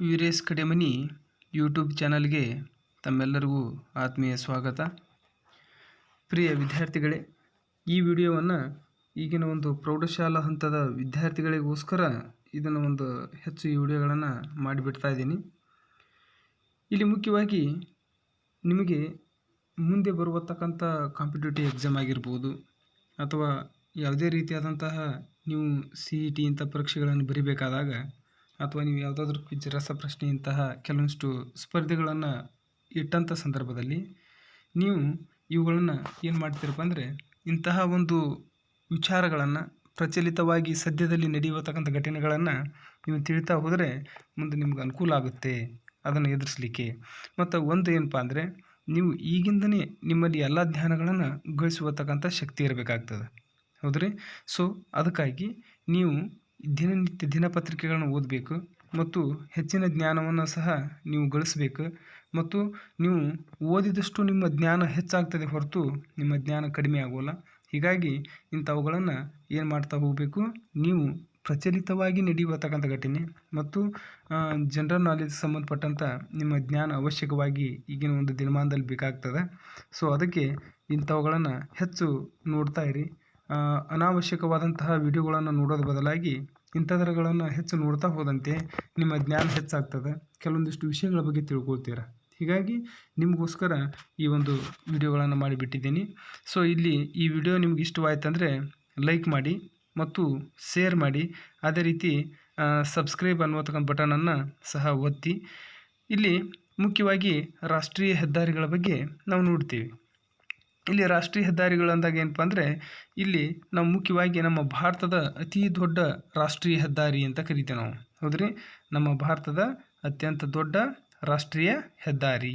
Veeresh Kademani YouTube ಚಾನಲ್ಗೆ ತಮ್ಮೆಲ್ಲರಿಗೂ ಆತ್ಮೀಯ ಸ್ವಾಗತ. ಪ್ರಿಯ ವಿದ್ಯಾರ್ಥಿಗಳೇ, ಈ ವಿಡಿಯೋವನ್ನು ಈಗಿನ ಒಂದು ಪ್ರೌಢಶಾಲಾ ಹಂತದ ವಿದ್ಯಾರ್ಥಿಗಳಿಗೋಸ್ಕರ ಇದನ್ನು ಒಂದು ಹೆಚ್ಚು ಈ ವಿಡಿಯೋಗಳನ್ನು ಮಾಡಿಬಿಡ್ತಾ ಇದ್ದೀನಿ. ಇಲ್ಲಿ ಮುಖ್ಯವಾಗಿ ನಿಮಗೆ ಮುಂದೆ ಬರುವತಕ್ಕಂಥ ಕಾಂಪಿಟೇಟಿವ್ ಎಕ್ಸಾಮ್ ಆಗಿರ್ಬೋದು ಅಥವಾ ಯಾವುದೇ ರೀತಿಯಾದಂತಹ ನೀವು CET ಇಂಥ ಪರೀಕ್ಷೆಗಳನ್ನು ಬರೀಬೇಕಾದಾಗ ಅಥವಾ ನೀವು ಯಾವುದಾದ್ರೂ ಕ್ವಿಜ್ ರಸಪ್ರಶ್ನೆ ಇಂತಹ ಕೆಲವೊಂದಿಷ್ಟು ಸ್ಪರ್ಧೆಗಳನ್ನು ಇಟ್ಟಂಥ ಸಂದರ್ಭದಲ್ಲಿ ನೀವು ಇವುಗಳನ್ನು ಏನು ಮಾಡ್ತೀರಪ್ಪ ಅಂದರೆ ಇಂತಹ ಒಂದು ವಿಚಾರಗಳನ್ನು ಪ್ರಚಲಿತವಾಗಿ ಸದ್ಯದಲ್ಲಿ ನಡೆಯುವತಕ್ಕಂಥ ಘಟನೆಗಳನ್ನು ನೀವು ತಿಳಿತಾ ಹೋದರೆ ಮುಂದೆ ನಿಮ್ಗೆ ಅನುಕೂಲ ಆಗುತ್ತೆ ಅದನ್ನು ಎದುರಿಸಲಿಕ್ಕೆ. ಮತ್ತು ಒಂದು ಏನಪ್ಪ ಅಂದರೆ ನೀವು ಈಗಿಂದನೇ ನಿಮ್ಮಲ್ಲಿ ಎಲ್ಲ ಜ್ಞಾನಗಳನ್ನು ಗಳಿಸುವತಕ್ಕಂಥ ಶಕ್ತಿ ಇರಬೇಕಾಗ್ತದೆ, ಹೌದ್ರಿ? ಸೊ ಅದಕ್ಕಾಗಿ ನೀವು ದಿನನಿತ್ಯ ದಿನಪತ್ರಿಕೆಗಳನ್ನು ಓದಬೇಕು ಮತ್ತು ಹೆಚ್ಚಿನ ಜ್ಞಾನವನ್ನು ಸಹ ನೀವು ಗಳಿಸಬೇಕು. ಮತ್ತು ನೀವು ಓದಿದಷ್ಟು ನಿಮ್ಮ ಜ್ಞಾನ ಹೆಚ್ಚಾಗ್ತದೆ ಹೊರತು ನಿಮ್ಮ ಜ್ಞಾನ ಕಡಿಮೆ ಆಗೋಲ್ಲ. ಹೀಗಾಗಿ ಇಂಥವುಗಳನ್ನು ಏನು ಮಾಡ್ತಾ ಹೋಗಬೇಕು, ನೀವು ಪ್ರಚಲಿತವಾಗಿ ನಡೆಯುವತಕ್ಕಂಥ ಘಟನೆ ಮತ್ತು ಜನರಲ್ ನಾಲೆಜ್ ಸಂಬಂಧಪಟ್ಟಂಥ ನಿಮ್ಮ ಜ್ಞಾನ ಅವಶ್ಯಕವಾಗಿ ಈಗಿನ ಒಂದು ದಿನಮಾನದಲ್ಲಿ ಬೇಕಾಗ್ತದೆ. ಸೊ ಅದಕ್ಕೆ ಇಂಥವುಗಳನ್ನು ಹೆಚ್ಚು ನೋಡ್ತಾ ಇರಿ. ಅನಾವಶ್ಯಕವಾದಂತಹ ವಿಡಿಯೋಗಳನ್ನು ನೋಡೋದ್ರ ಬದಲಾಗಿ ಇಂಥದ್ರಗಳನ್ನು ಹೆಚ್ಚು ನೋಡ್ತಾ ಹೋದಂತೆ ನಿಮ್ಮ ಜ್ಞಾನ ಹೆಚ್ಚಾಗ್ತದೆ, ಕೆಲವೊಂದಿಷ್ಟು ವಿಷಯಗಳ ಬಗ್ಗೆ ತಿಳ್ಕೊಳ್ತೀರ. ಹೀಗಾಗಿ ನಿಮಗೋಸ್ಕರ ಈ ಒಂದು ವಿಡಿಯೋಗಳನ್ನು ಮಾಡಿಬಿಟ್ಟಿದ್ದೀನಿ. ಸೊ ಇಲ್ಲಿ ಈ ವಿಡಿಯೋ ನಿಮ್ಗೆ ಇಷ್ಟವಾಯ್ತಂದರೆ ಲೈಕ್ ಮಾಡಿ ಮತ್ತು ಶೇರ್ ಮಾಡಿ. ಅದೇ ರೀತಿ ಸಬ್ಸ್ಕ್ರೈಬ್ ಅನ್ನುವತಕ್ಕಂಥ ಬಟನನ್ನು ಸಹ ಒತ್ತಿ. ಇಲ್ಲಿ ಮುಖ್ಯವಾಗಿ ರಾಷ್ಟ್ರೀಯ ಹೆದ್ದಾರಿಗಳ ಬಗ್ಗೆ ನಾವು ನೋಡ್ತೀವಿ. ಇಲ್ಲಿ ರಾಷ್ಟ್ರೀಯ ಹೆದ್ದಾರಿಗಳು ಅಂದಾಗ ಏನಪ್ಪ ಅಂದರೆ ಇಲ್ಲಿ ನಾವು ಮುಖ್ಯವಾಗಿ ನಮ್ಮ ಭಾರತದ ಅತಿ ದೊಡ್ಡ ರಾಷ್ಟ್ರೀಯ ಹೆದ್ದಾರಿ ಅಂತ ಕರಿತೇವೆ ನಾವು, ಹೌದ್ರಿ? ನಮ್ಮ ಭಾರತದ ಅತ್ಯಂತ ದೊಡ್ಡ ರಾಷ್ಟ್ರೀಯ ಹೆದ್ದಾರಿ.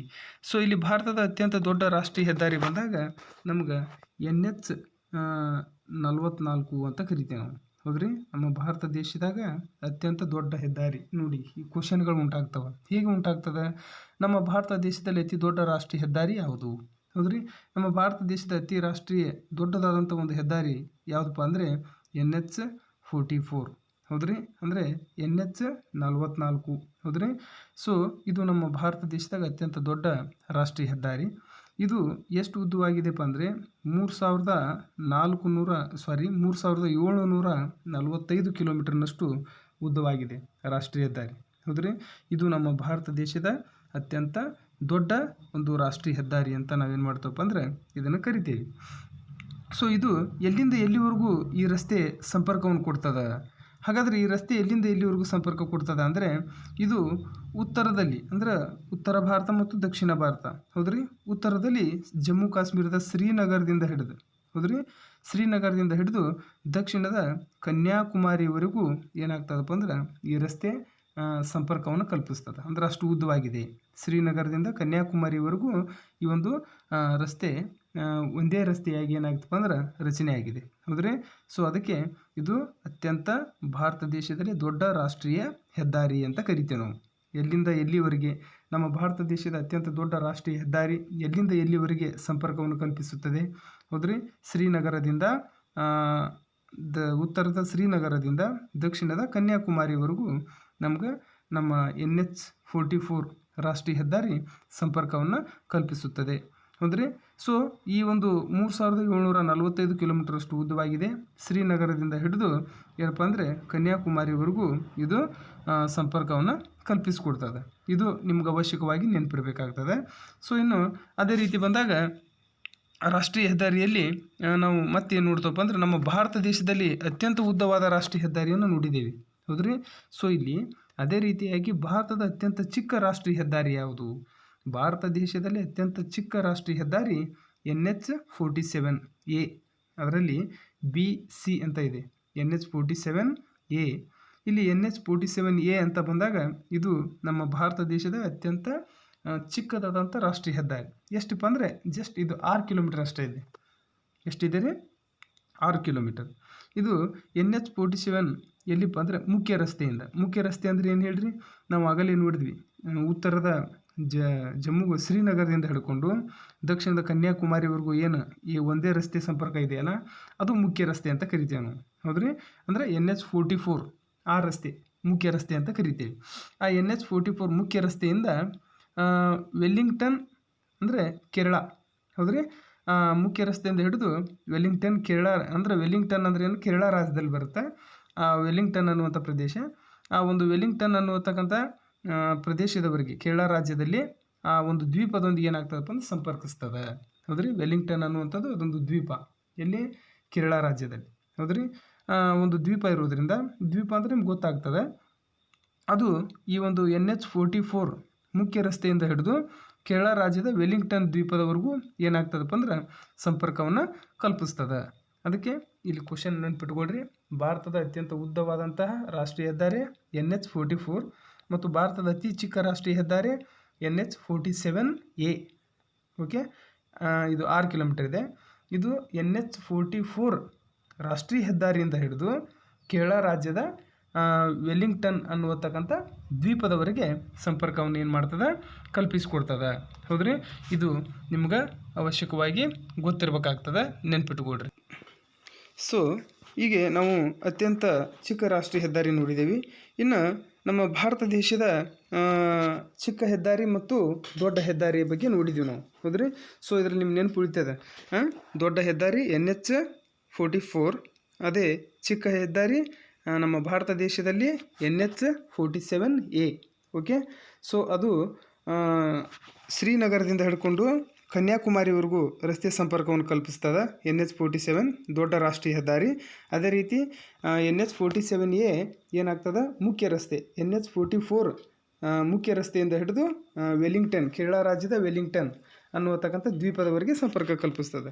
ಸೊ ಇಲ್ಲಿ ಭಾರತದ ಅತ್ಯಂತ ದೊಡ್ಡ ರಾಷ್ಟ್ರೀಯ ಹೆದ್ದಾರಿ ಬಂದಾಗ ನಮ್ಗೆ NH 44 ಅಂತ ಕರಿತೇವೆ ನಾವು, ಹೌದ್ರಿ? ನಮ್ಮ ಭಾರತ ದೇಶದಾಗ ಅತ್ಯಂತ ದೊಡ್ಡ ಹೆದ್ದಾರಿ. ನೋಡಿ, ಈ ಕ್ವಶನ್ಗಳು ಉಂಟಾಗ್ತವೆ. ಹೇಗೆ ಉಂಟಾಗ್ತದೆ? ನಮ್ಮ ಭಾರತ ದೇಶದಲ್ಲಿ ಅತಿ ದೊಡ್ಡ ರಾಷ್ಟ್ರೀಯ ಹೆದ್ದಾರಿ ಯಾವುದು? ಹೌದ್ರಿ? ನಮ್ಮ ಭಾರತ ದೇಶದ ಅತಿ ದೊಡ್ಡದಾದಂಥ ಒಂದು ಹೆದ್ದಾರಿ ಯಾವುದಪ್ಪ ಅಂದರೆ NH 44, ಹೌದ್ರಿ? ಅಂದರೆ NH 44, ಹೌದ್ರಿ? ಸೊ ಇದು ನಮ್ಮ ಭಾರತ ದೇಶದಾಗ ಅತ್ಯಂತ ದೊಡ್ಡ ರಾಷ್ಟ್ರೀಯ ಹೆದ್ದಾರಿ. ಇದು ಎಷ್ಟು ಉದ್ದವಾಗಿದೆಪ್ಪ ಅಂದರೆ 3745 ಕಿಲೋಮೀಟರ್ನಷ್ಟು ಉದ್ದವಾಗಿದೆ ರಾಷ್ಟ್ರೀಯ ಹೆದ್ದಾರಿ, ಹೌದ್ರಿ? ಇದು ನಮ್ಮ ಭಾರತ ದೇಶದ ಅತ್ಯಂತ ದೊಡ್ಡ ಒಂದು ರಾಷ್ಟ್ರೀಯ ಹೆದ್ದಾರಿ ಅಂತ ನಾವೇನು ಮಾಡ್ತೇವಪ್ಪ ಅಂದರೆ ಇದನ್ನು ಕರಿತೀವಿ. ಸೊ ಇದು ಎಲ್ಲಿಂದ ಎಲ್ಲಿವರೆಗೂ ಈ ರಸ್ತೆ ಸಂಪರ್ಕವನ್ನು ಕೊಡ್ತದೆ? ಹಾಗಾದರೆ ಈ ರಸ್ತೆ ಎಲ್ಲಿಂದ ಎಲ್ಲಿವರೆಗೂ ಸಂಪರ್ಕ ಕೊಡ್ತದೆ ಅಂದರೆ ಇದು ಉತ್ತರದಲ್ಲಿ, ಅಂದರೆ ಉತ್ತರ ಭಾರತ ಮತ್ತು ದಕ್ಷಿಣ ಭಾರತ, ಹೌದ್ರಿ? ಉತ್ತರದಲ್ಲಿ ಜಮ್ಮು ಕಾಶ್ಮೀರದ ಶ್ರೀನಗರದಿಂದ ಹಿಡಿದು, ಹೌದ್ರಿ? ಶ್ರೀನಗರದಿಂದ ಹಿಡಿದು ದಕ್ಷಿಣದ ಕನ್ಯಾಕುಮಾರಿವರೆಗೂ ಏನಾಗ್ತದಪ್ಪ ಅಂದ್ರೆ ಈ ರಸ್ತೆ ಸಂಪರ್ಕವನ್ನು ಕಲ್ಪಿಸ್ತದೆ. ಅಂದರೆ ಅಷ್ಟು ಉದ್ದವಾಗಿದೆ. ಶ್ರೀನಗರದಿಂದ ಕನ್ಯಾಕುಮಾರಿವರೆಗೂ ಈ ಒಂದು ರಸ್ತೆ ಒಂದೇ ರಸ್ತೆಯಾಗಿ ಏನಾಗ್ತಪ್ಪ ಅಂದ್ರೆ ರಚನೆ ಆಗಿದೆ, ಹೌದ್ರಿ? ಸೊ ಅದಕ್ಕೆ ಇದು ಅತ್ಯಂತ ಭಾರತ ದೇಶದಲ್ಲಿ ದೊಡ್ಡ ರಾಷ್ಟ್ರೀಯ ಹೆದ್ದಾರಿ ಅಂತ ಕರಿತೇವೆ ನಾವು. ಎಲ್ಲಿಂದ ಎಲ್ಲಿವರೆಗೆ ನಮ್ಮ ಭಾರತ ದೇಶದ ಅತ್ಯಂತ ದೊಡ್ಡ ರಾಷ್ಟ್ರೀಯ ಹೆದ್ದಾರಿ ಎಲ್ಲಿಂದ ಎಲ್ಲಿವರೆಗೆ ಸಂಪರ್ಕವನ್ನು ಕಲ್ಪಿಸುತ್ತದೆ? ಹೌದ್ರಿ? ಶ್ರೀನಗರದಿಂದ ಉತ್ತರದ ಶ್ರೀನಗರದಿಂದ ದಕ್ಷಿಣದ ಕನ್ಯಾಕುಮಾರಿವರೆಗೂ ನಮ್ಗೆ ನಮ್ಮ NH 44 ರಾಷ್ಟ್ರೀಯ ಹೆದ್ದಾರಿ ಸಂಪರ್ಕವನ್ನು ಕಲ್ಪಿಸುತ್ತದೆ, ಹೌದ್ರಿ? ಸೊ ಈ ಒಂದು 3745 ಕಿಲೋಮೀಟರಷ್ಟು ಉದ್ದವಾಗಿದೆ. ಶ್ರೀನಗರದಿಂದ ಹಿಡಿದು ಏನಪ್ಪ ಅಂದರೆ ಕನ್ಯಾಕುಮಾರಿವರೆಗೂ ಇದು ಸಂಪರ್ಕವನ್ನು ಕಲ್ಪಿಸಿಕೊಡ್ತದೆ. ಇದು ನಿಮ್ಗೆ ಅವಶ್ಯಕವಾಗಿ ನೆನಪಿರಬೇಕಾಗ್ತದೆ. ಸೊ ಇನ್ನು ಅದೇ ರೀತಿ ಬಂದಾಗ ರಾಷ್ಟ್ರೀಯ ಹೆದ್ದಾರಿಯಲ್ಲಿ ನಾವು ಮತ್ತೇನು ನೋಡ್ತೇವಪ್ಪ ಅಂದರೆ ನಮ್ಮ ಭಾರತ ದೇಶದಲ್ಲಿ ಅತ್ಯಂತ ಉದ್ದವಾದ ರಾಷ್ಟ್ರೀಯ ಹೆದ್ದಾರಿಯನ್ನು ನೋಡಿದ್ದೇವೆ, ಹೌದ್ರಿ? ಸೊ ಇಲ್ಲಿ ಅದೇ ರೀತಿಯಾಗಿ ಭಾರತದ ಅತ್ಯಂತ ಚಿಕ್ಕ ರಾಷ್ಟ್ರೀಯ ಹೆದ್ದಾರಿ ಯಾವುದು? ಭಾರತ ದೇಶದಲ್ಲಿ ಅತ್ಯಂತ ಚಿಕ್ಕ ರಾಷ್ಟ್ರೀಯ ಹೆದ್ದಾರಿ NH 47A. ಅದರಲ್ಲಿ BC ಅಂತ ಇದೆ, NH 47A. ಇಲ್ಲಿ NH 47A ಅಂತ ಬಂದಾಗ ಇದು ನಮ್ಮ ಭಾರತ ದೇಶದ ಅತ್ಯಂತ ಚಿಕ್ಕದಾದಂಥ ರಾಷ್ಟ್ರೀಯ ಹೆದ್ದಾರಿ. ಎಷ್ಟಪ್ಪ ಅಂದರೆ ಜಸ್ಟ್ ಇದು 6 ಕಿಲೋಮೀಟರ್ ಅಷ್ಟೇ ಇದೆ. ಎಷ್ಟಿದೆ ರೀ? 6 ಕಿಲೋಮೀಟರ್. ಇದು NH 47 ಎಲ್ಲಿಪ್ಪ ಅಂದರೆ ಮುಖ್ಯ ರಸ್ತೆ ಅಂದರೆ ಏನು ಹೇಳ್ರಿ? ನಾವು ಆಗಲೇ ನೋಡಿದ್ವಿ, ಉತ್ತರದ ಜಮ್ಮು ಶ್ರೀನಗರದಿಂದ ಹಿಡ್ಕೊಂಡು ದಕ್ಷಿಣದ ಕನ್ಯಾಕುಮಾರಿವರೆಗೂ ಏನು ಈ ಒಂದೇ ರಸ್ತೆ ಸಂಪರ್ಕ ಇದೆಯಲ್ಲ, ಅದು ಮುಖ್ಯ ರಸ್ತೆ ಅಂತ ಕರಿತೇವೆ ನಾವು, ಹೌದ್ರಿ? ಅಂದರೆ NH 44 ಆ ರಸ್ತೆ ಮುಖ್ಯ ರಸ್ತೆ ಅಂತ ಕರಿತೀವಿ. ಆ NH-44 ಮುಖ್ಯ ರಸ್ತೆಯಿಂದ ವೆಲ್ಲಿಂಗ್ಟನ್ ಅಂದರೆ ಕೇರಳ, ಹೌದ್ರಿ, ಮುಖ್ಯ ರಸ್ತೆಯಿಂದ ಹಿಡಿದು ವೆಲ್ಲಿಂಗ್ಟನ್ ಕೇರಳ, ಅಂದರೆ ವೆಲ್ಲಿಂಗ್ಟನ್ ಅಂದ್ರೆ ಏನು, ಕೇರಳ ರಾಜ್ಯದಲ್ಲಿ ಬರುತ್ತೆ. ಆ ವೆಲ್ಲಿಂಗ್ಟನ್ ಅನ್ನುವಂಥ ಪ್ರದೇಶ, ಆ ಒಂದು ವೆಲ್ಲಿಂಗ್ಟನ್ ಅನ್ನುವಂತಕ್ಕಂಥ ಪ್ರದೇಶದವರೆಗೆ ಕೇರಳ ರಾಜ್ಯದಲ್ಲಿ ಆ ಒಂದು ದ್ವೀಪದೊಂದಿಗೆ ಏನಾಗ್ತದಪ್ಪ ಅಂದ್ರೆ ಸಂಪರ್ಕಿಸ್ತದೆ, ಹೌದ್ರಿ. ವೆಲ್ಲಿಂಗ್ಟನ್ ಅನ್ನುವಂಥದ್ದು ಅದೊಂದು ದ್ವೀಪ, ಎಲ್ಲಿ, ಕೇರಳ ರಾಜ್ಯದಲ್ಲಿ, ಹೌದ್ರಿ. ಒಂದು ದ್ವೀಪ ಇರೋದ್ರಿಂದ, ದ್ವೀಪ ಅಂದರೆ ನಿಮ್ಗೆ ಗೊತ್ತಾಗ್ತದೆ, ಅದು ಈ ಒಂದು NH-44 ಮುಖ್ಯ ರಸ್ತೆಯಿಂದ ಹಿಡಿದು ಕೇರಳ ರಾಜ್ಯದ ವೆಲ್ಲಿಂಗ್ಟನ್ ದ್ವೀಪದವರೆಗೂ ಏನಾಗ್ತದಪ್ಪ ಅಂದ್ರೆ ಸಂಪರ್ಕವನ್ನು ಕಲ್ಪಿಸ್ತದೆ. ಅದಕ್ಕೆ ಇಲ್ಲಿ ಕ್ವಶನ್ ನೆನ್ಪಿಟ್ಕೊಳ್ರಿ, ಭಾರತದ ಅತ್ಯಂತ ಉದ್ದವಾದಂತಹ ರಾಷ್ಟ್ರೀಯ ಹೆದ್ದಾರಿ NH-44 ಮತ್ತು ಭಾರತದ ಅತಿ ಚಿಕ್ಕ ರಾಷ್ಟ್ರೀಯ ಹೆದ್ದಾರಿ NH-47A. ಓಕೆ, ಇದು 6 ಕಿಲೋಮೀಟರ್ ಇದೆ. ಇದು NH-44 ರಾಷ್ಟ್ರೀಯ ಹೆದ್ದಾರಿಯಿಂದ ಹಿಡಿದು ಕೇರಳ ರಾಜ್ಯದ ವೆಲ್ಲಿಂಗ್ಟನ್ ಅನ್ನುವತಕ್ಕಂಥ ದ್ವೀಪದವರೆಗೆ ಸಂಪರ್ಕವನ್ನು ಏನು ಮಾಡ್ತದೆ, ಕಲ್ಪಿಸಿಕೊಡ್ತದೆ, ಹೌದ್ರಿ. ಇದು ನಿಮ್ಗೆ ಅವಶ್ಯಕವಾಗಿ ಗೊತ್ತಿರಬೇಕಾಗ್ತದೆ, ನೆನ್ಪಿಟ್ಕೊಳ್ರಿ. ಸೊ ಹೀಗೆ ನಾವು ಅತ್ಯಂತ ಚಿಕ್ಕ ರಾಷ್ಟ್ರೀಯ ಹೆದ್ದಾರಿ ನೋಡಿದ್ದೀವಿ. ಇನ್ನು ನಮ್ಮ ಭಾರತ ದೇಶದ ಚಿಕ್ಕ ಹೆದ್ದಾರಿ ಮತ್ತು ದೊಡ್ಡ ಹೆದ್ದಾರಿಯ ಬಗ್ಗೆ ನೋಡಿದ್ದೀವಿ ನಾವು, ಹೌದ್ರಿ. ಸೊ ಇದರಲ್ಲಿ ನಿಮ್ಮ ನೆನಪು ಉಳಿತದೆ, ದೊಡ್ಡ ಹೆದ್ದಾರಿ NH-44, ಅದೇ ಚಿಕ್ಕ ಹೆದ್ದಾರಿ ನಮ್ಮ ಭಾರತ ದೇಶದಲ್ಲಿ NH-47A. ಓಕೆ, ಸೊ ಅದು ಶ್ರೀನಗರದಿಂದ ಹಿಡ್ಕೊಂಡು ಕನ್ಯಾಕುಮಾರಿವರೆಗೂ ರಸ್ತೆ ಸಂಪರ್ಕವನ್ನು ಕಲ್ಪಿಸ್ತದೆ NH-47 ದೊಡ್ಡ ರಾಷ್ಟ್ರೀಯ ಹೆದ್ದಾರಿ. ಅದೇ ರೀತಿ NH-47A ಏನಾಗ್ತದೆ, ಮುಖ್ಯ ರಸ್ತೆ NH-44 ಮುಖ್ಯ ರಸ್ತೆಯಿಂದ ಹಿಡಿದು ವೆಲ್ಲಿಂಗ್ಟನ್, ಕೇರಳ ರಾಜ್ಯದ ವೆಲ್ಲಿಂಗ್ಟನ್ ಅನ್ನುವತಕ್ಕಂಥ ದ್ವೀಪದವರೆಗೆ ಸಂಪರ್ಕ ಕಲ್ಪಿಸ್ತದೆ.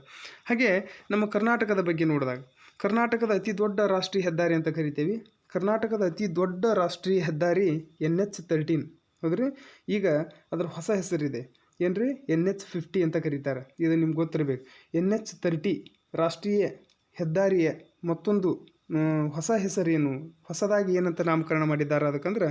ಹಾಗೆ ನಮ್ಮ ಕರ್ನಾಟಕದ ಬಗ್ಗೆ ನೋಡಿದಾಗ, ಕರ್ನಾಟಕದ ಅತಿ ದೊಡ್ಡ ರಾಷ್ಟ್ರೀಯ ಹೆದ್ದಾರಿ ಅಂತ ಕರಿತೀವಿ. ಕರ್ನಾಟಕದ ಅತಿ ದೊಡ್ಡ ರಾಷ್ಟ್ರೀಯ ಹೆದ್ದಾರಿ NH-13, ಹೌದ್ರಿ. ಈಗ ಅದರ ಹೊಸ ಹೆಸರಿದೆ, ಏನ್ರಿ, NH-50 ಅಂತ ಕರೀತಾರೆ. ಇದು ನಿಮ್ಗೆ ಗೊತ್ತಿರಬೇಕು. NH-30 ರಾಷ್ಟ್ರೀಯ ಹೆದ್ದಾರಿಯ ಮತ್ತೊಂದು ಹೊಸ ಹೆಸರೇನು, ಹೊಸದಾಗಿ ಏನಂತ ನಾಮಕರಣ ಮಾಡಿದ್ದಾರೆ ಅದಕ್ಕಂದ್ರೆ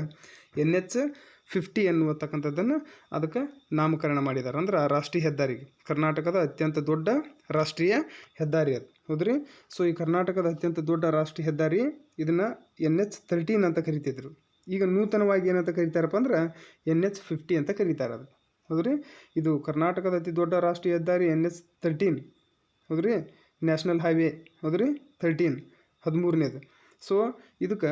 NH-50 ಅನ್ನುವತಕ್ಕಂಥದ್ದನ್ನು ಅದಕ್ಕೆ ನಾಮಕರಣ ಮಾಡಿದ್ದಾರೆ. ಅಂದ್ರೆ ಆ ರಾಷ್ಟ್ರೀಯ ಹೆದ್ದಾರಿಗೆ ಕರ್ನಾಟಕದ ಅತ್ಯಂತ ದೊಡ್ಡ ರಾಷ್ಟ್ರೀಯ ಹೆದ್ದಾರಿ ಅದು, ಹೌದ್ರಿ. ಸೊ ಈ ಕರ್ನಾಟಕದ ಅತ್ಯಂತ ದೊಡ್ಡ ರಾಷ್ಟ್ರೀಯ ಹೆದ್ದಾರಿ ಇದನ್ನು NH-13 ಅಂತ ಕರಿತಿದ್ರು. ಈಗ ನೂತನವಾಗಿ ಏನಂತ ಕರೀತಾರಪ್ಪ ಅಂದ್ರೆ NH-50 ಅಂತ ಕರೀತಾರೆ ಅದು, ಹೌದ್ರಿ. ಇದು ಕರ್ನಾಟಕದ ಅತಿ ದೊಡ್ಡ ರಾಷ್ಟ್ರೀಯ ಹೆದ್ದಾರಿ NH-13, ಹೌದ್ರಿ. ನ್ಯಾಷನಲ್ ಹೈವೇ, ಹೌದ್ರಿ, 13ನೇದು. ಸೊ ಇದಕ್ಕೆ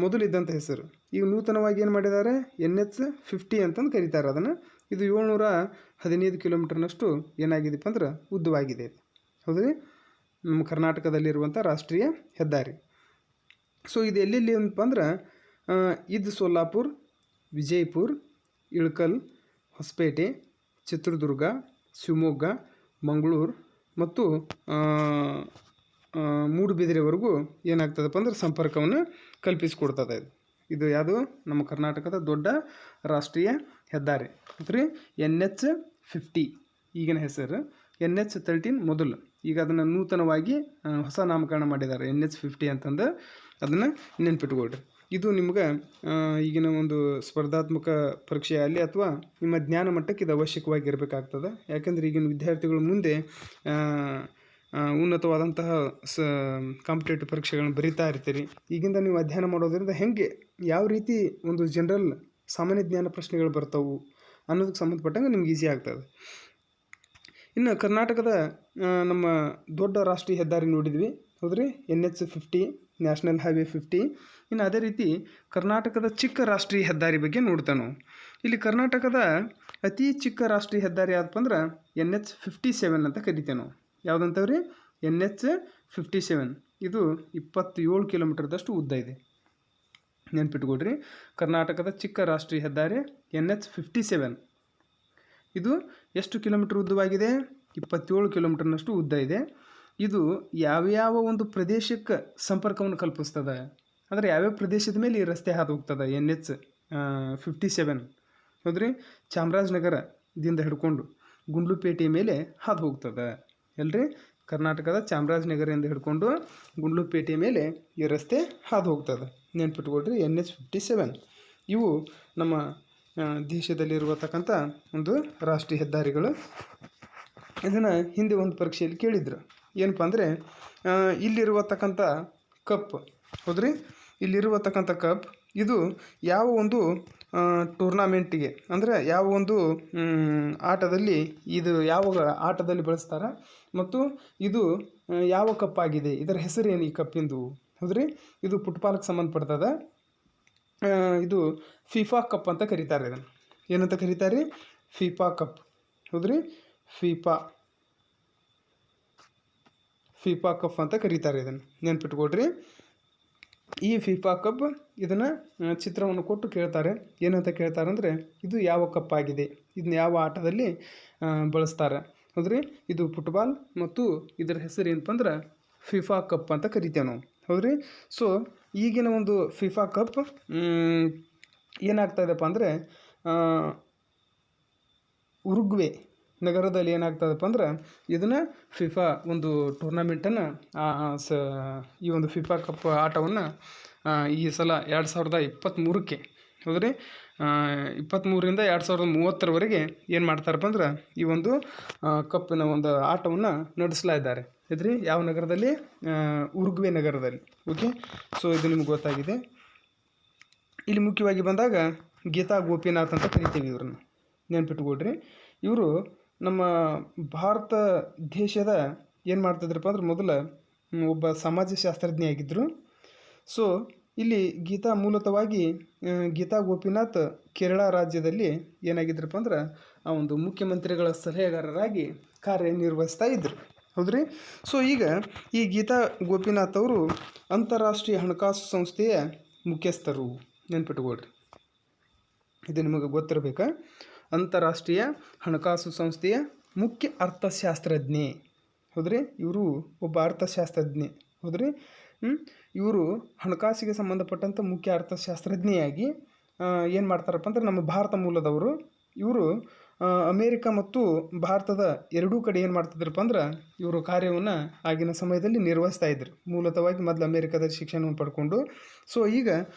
ಮೊದಲಿದ್ದಂಥ ಹೆಸರು ಈಗ ನೂತನವಾಗಿ ಏನು ಮಾಡಿದ್ದಾರೆ, NH-50 ಅಂತಂದು ಕರೀತಾರೆ ಅದನ್ನು. ಇದು 715 ಕಿಲೋಮೀಟರ್ನಷ್ಟು ಏನಾಗಿದೆಪ್ಪ ಅಂದ್ರೆ ಉದ್ದವಾಗಿದೆ, ಹೌದ್ರಿ, ನಮ್ಮ ಕರ್ನಾಟಕದಲ್ಲಿರುವಂಥ ರಾಷ್ಟ್ರೀಯ ಹೆದ್ದಾರಿ. ಸೊ ಇದು ಎಲ್ಲೆಲ್ಲಿ ಅಂತಪ್ಪ ಅಂದ್ರೆ ಇದು ಸೋಲಾಪುರ್, ವಿಜಯಪುರ, ಇಳಕಲ್, ಹೊಸಪೇಟೆ, ಚಿತ್ರದುರ್ಗ, ಶಿವಮೊಗ್ಗ, ಮಂಗಳೂರು ಮತ್ತು ಮೂಡುಬಿದಿರೆವರೆಗೂ ಏನಾಗ್ತದಪ್ಪ ಅಂದ್ರೆ ಸಂಪರ್ಕವನ್ನು ಕಲ್ಪಿಸಿಕೊಡ್ತದೆ. ಇದು ಯಾವುದು, ನಮ್ಮ ಕರ್ನಾಟಕದ ದೊಡ್ಡ ರಾಷ್ಟ್ರೀಯ ಹೆದ್ದಾರಿ, ಅಂದರೆ NH-50 ಈಗಿನ ಹೆಸರು, NH-13 ಮೊದಲು. ಈಗ ಅದನ್ನು ನೂತನವಾಗಿ ಹೊಸ ನಾಮಕರಣ ಮಾಡಿದ್ದಾರೆ NH-50 ಅಂತಂದು, ಅದನ್ನು ನೆನ್ಪಿಟ್ಕೊಳ್ರಿ. ಇದು ನಿಮ್ಗೆ ಈಗಿನ ಒಂದು ಸ್ಪರ್ಧಾತ್ಮಕ ಪರೀಕ್ಷೆಯಲ್ಲಿ ಅಥವಾ ನಿಮ್ಮ ಜ್ಞಾನ ಮಟ್ಟಕ್ಕೆ ಇದು ಅವಶ್ಯಕವಾಗಿರಬೇಕಾಗ್ತದೆ. ಯಾಕೆಂದರೆ ಈಗಿನ ವಿದ್ಯಾರ್ಥಿಗಳು ಮುಂದೆ ಉನ್ನತವಾದಂತಹ ಕಾಂಪಿಟೇಟಿವ್ ಪರೀಕ್ಷೆಗಳನ್ನು ಬರಿತಾ ಇರ್ತೀರಿ. ಈಗಿಂದ ನೀವು ಅಧ್ಯಯನ ಮಾಡೋದ್ರಿಂದ ಹೆಂಗೆ, ಯಾವ ರೀತಿ ಒಂದು ಜನರಲ್ ಸಾಮಾನ್ಯ ಜ್ಞಾನ ಪ್ರಶ್ನೆಗಳು ಬರ್ತಾವೆ ಅನ್ನೋದಕ್ಕೆ ಸಂಬಂಧಪಟ್ಟಂಗೆ ನಿಮ್ಗೆ ಈಸಿ ಆಗ್ತದೆ. ಇನ್ನು ಕರ್ನಾಟಕದ ನಮ್ಮ ದೊಡ್ಡ ರಾಷ್ಟ್ರೀಯ ಹೆದ್ದಾರಿ ನೋಡಿದ್ವಿ, ಹೌದ್ರಿ, NH-50 ನ್ಯಾಷನಲ್ ಹೈವೇ 50. ಇನ್ನು ಅದೇ ರೀತಿ ಕರ್ನಾಟಕದ ಚಿಕ್ಕ ರಾಷ್ಟ್ರೀಯ ಹೆದ್ದಾರಿ ಬಗ್ಗೆ ನೋಡ್ತಾ ನಾವು. ಇಲ್ಲಿ ಕರ್ನಾಟಕದ ಅತಿ ಚಿಕ್ಕ ರಾಷ್ಟ್ರೀಯ ಹೆದ್ದಾರಿ ಯಾವ್ದಪ್ಪ ಅಂದ್ರೆ NH-57 ಅಂತ ಕರಿತೇವೆ ನಾವು. ಯಾವುದಂತವ್ರಿ, NH-57. ಇದು 27 ಕಿಲೋಮೀಟರ್ದಷ್ಟು ಉದ್ದ ಇದೆ, ನೆನ್ಪಿಟ್ಕೊಡ್ರಿ. ಕರ್ನಾಟಕದ ಚಿಕ್ಕ ರಾಷ್ಟ್ರೀಯ ಹೆದ್ದಾರಿ NH-57. ಇದು ಎಷ್ಟು ಕಿಲೋಮೀಟರ್ ಉದ್ದವಾಗಿದೆ, 27 ಕಿಲೋಮೀಟರ್ನಷ್ಟು ಉದ್ದ ಇದೆ. ಇದು ಯಾವ್ಯಾವ ಒಂದು ಪ್ರದೇಶಕ್ಕೆ ಸಂಪರ್ಕವನ್ನು ಕಲ್ಪಿಸ್ತದೆ ಅಂದರೆ ಯಾವ್ಯಾವ ಪ್ರದೇಶದ ಮೇಲೆ ಈ ರಸ್ತೆ ಹಾದು ಹೋಗ್ತದೆ NH-57, ಹೌದ್ರಿ. ಚಾಮರಾಜನಗರದಿಂದ ಹಿಡ್ಕೊಂಡು ಗುಂಡ್ಲುಪೇಟೆ ಮೇಲೆ ಹಾದು ಹೋಗ್ತದೆ, ಎಲ್ರಿ. ಕರ್ನಾಟಕದ ಚಾಮರಾಜನಗರದಿಂದ ಹಿಡ್ಕೊಂಡು ಗುಂಡ್ಲುಪೇಟೆ ಮೇಲೆ ಈ ರಸ್ತೆ ಹಾದು ಹೋಗ್ತದೆ, ನೆನ್ಪಿಟ್ಕೊಳ್ರಿ. NH-57 ಇವು ನಮ್ಮ ದೇಶದಲ್ಲಿರುವತಕ್ಕಂಥ ಒಂದು ರಾಷ್ಟ್ರೀಯ ಹೆದ್ದಾರಿಗಳು. ಇದನ್ನು ಹಿಂದೆ ಒಂದು ಪರೀಕ್ಷೆಯಲ್ಲಿ ಕೇಳಿದ್ರು, ಏನಪ್ಪ ಅಂದರೆ ಇಲ್ಲಿರುವತಕ್ಕಂಥ ಕಪ್, ಹೌದ್ರಿ, ಇಲ್ಲಿರುವತಕ್ಕಂಥ ಕಪ್ ಇದು ಯಾವ ಒಂದು ಟೂರ್ನಾಮೆಂಟಿಗೆ ಅಂದರೆ ಯಾವ ಒಂದು ಆಟದಲ್ಲಿ ಇದು ಯಾವ ಆಟದಲ್ಲಿ ಬಳಸ್ತಾರೆ ಮತ್ತು ಇದು ಯಾವ ಕಪ್ ಆಗಿದೆ, ಇದರ ಹೆಸರೇನು ಈ ಕಪ್ಪಿಂದು? ಹೌದ್ರಿ, ಇದು ಫುಟ್ಬಾಲ್ಗೆ ಸಂಬಂಧಪಡ್ತದ. ಇದು ಫಿಫಾ ಕಪ್ ಅಂತ ಕರೀತಾರೆ. ಇದನ್ನು ಏನಂತ ಕರೀತಾರೆ? FIFA cup. ಹೌದ್ರಿ, ಫಿಫಾ ಕಪ್ ಅಂತ ಕರೀತಾರೆ. ಇದನ್ನು ನೆನ್ಪಿಟ್ಕೊಡ್ರಿ. ಈ ಫಿಫಾ ಕಪ್ ಇದನ್ನು ಚಿತ್ರವನ್ನು ಕೊಟ್ಟು ಕೇಳ್ತಾರೆ. ಏನಂತ ಕೇಳ್ತಾರೆ ಅಂದರೆ, ಇದು ಯಾವ ಕಪ್ ಆಗಿದೆ, ಇದನ್ನ ಯಾವ ಆಟದಲ್ಲಿ ಬಳಸ್ತಾರೆ? ಹೌದ್ರಿ, ಇದು ಫುಟ್ಬಾಲ್ ಮತ್ತು ಇದರ ಹೆಸರು ಏನಪ್ಪ ಅಂದ್ರೆ ಫಿಫಾ ಕಪ್ ಅಂತ ಕರಿತೇವೆ ನಾವು. ಹೌದ್ರಿ, ಸೊ ಈಗಿನ ಒಂದು ಫಿಫಾ ಕಪ್ ಏನಾಗ್ತಾಯಿದೆಪ್ಪ ಅಂದರೆ ಉರುಗ್ವೆ ನಗರದಲ್ಲಿ ಏನಾಗ್ತದಪ್ಪ ಅಂದ್ರೆ ಇದನ್ನು ಫಿಫಾ ಒಂದು ಟೂರ್ನಾಮೆಂಟನ್ನು ಈ ಒಂದು ಫಿಫಾ ಕಪ್ ಆಟವನ್ನು ಈ ಸಲ 2023ಕ್ಕೆ ಹೌದ್ರಿ 23ರಿಂದ 2030ರವರೆಗೆ ಏನು ಮಾಡ್ತಾರಪ್ಪ ಅಂದ್ರೆ ಈ ಒಂದು ಕಪ್ಪಿನ ಒಂದು ಆಟವನ್ನು ನಡೆಸ್ಲಾ ಇದ್ದಾರೆ. ಇದ್ರಿ ಯಾವ ನಗರದಲ್ಲಿ? ಉರುಗ್ವೆ ನಗರದಲ್ಲಿ. ಓಕೆ, ಸೊ ಇದು ನಿಮ್ಗೆ ಗೊತ್ತಾಗಿದೆ. ಇಲ್ಲಿ ಮುಖ್ಯವಾಗಿ ಬಂದಾಗ ಗೀತಾ ಗೋಪಿನಾಥ್ ಅಂತ ಕರಿತೀವಿ ಇವ್ರನ್ನ, ನೆನ್ಪಿಟ್ಕೊಡ್ರಿ. ಇವರು ನಮ್ಮ ಭಾರತ ದೇಶದ ಏನು ಮಾಡ್ತಿದ್ರಪ್ಪ ಅಂದ್ರೆ ಮೊದಲ ಒಬ್ಬ ಸಮಾಜಶಾಸ್ತ್ರಜ್ಞ ಆಗಿದ್ದರು. ಸೊ ಇಲ್ಲಿ ಗೀತಾ ಮೂಲತಃವಾಗಿ ಗೀತಾ ಗೋಪಿನಾಥ್ ಕೇರಳ ರಾಜ್ಯದಲ್ಲಿ ಏನಾಗಿದ್ರಪ್ಪ ಅಂದ್ರೆ ಆ ಒಂದು ಮುಖ್ಯಮಂತ್ರಿಗಳ ಸಲಹೆಗಾರರಾಗಿ ಕಾರ್ಯನಿರ್ವಹಿಸ್ತಾ ಇದ್ದರು. ಹೌದ್ರಿ, ಸೊ ಈಗ ಈ ಗೀತಾ ಗೋಪಿನಾಥ್ ಅವರು ಅಂತಾರಾಷ್ಟ್ರೀಯ ಹಣಕಾಸು ಸಂಸ್ಥೆಯ ಮುಖ್ಯಸ್ಥರು. ನೆನ್ಪಿಟ್ಕೊಳ್ರಿ, ಇದು ನಿಮಗೆ ಗೊತ್ತಿರಬೇಕಾ? ಅಂತಾರಾಷ್ಟ್ರೀಯ ಹಣಕಾಸು ಸಂಸ್ಥೆಯ ಮುಖ್ಯ ಅರ್ಥಶಾಸ್ತ್ರಜ್ಞೆ. ಹೌದ್ರಿ, ಇವರು ಒಬ್ಬ ಅರ್ಥಶಾಸ್ತ್ರಜ್ಞೆ. ಹೌದ್ರಿ, ಇವರು ಹಣಕಾಸಿಗೆ ಸಂಬಂಧಪಟ್ಟಂಥ ಮುಖ್ಯ ಅರ್ಥಶಾಸ್ತ್ರಜ್ಞೆಯಾಗಿ ಏನು ಮಾಡ್ತಾರಪ್ಪ ಅಂದ್ರೆ ನಮ್ಮ ಭಾರತ ಮೂಲದವರು. ಇವರು ಅಮೇರಿಕ ಮತ್ತು ಭಾರತದ ಎರಡೂ ಕಡೆ ಏನು ಮಾಡ್ತಿದ್ರಪ್ಪ ಅಂದ್ರೆ ಇವರು ಕಾರ್ಯವನ್ನು ಆಗಿನ ಸಮಯದಲ್ಲಿ ನಿರ್ವಹಿಸ್ತಾ ಇದ್ರು. ಮೂಲತಃವಾಗಿ ಮೊದಲು ಅಮೇರಿಕಾದಲ್ಲಿ ಶಿಕ್ಷಣವನ್ನು ಪಡ್ಕೊಂಡು, ಸೊ ಈಗ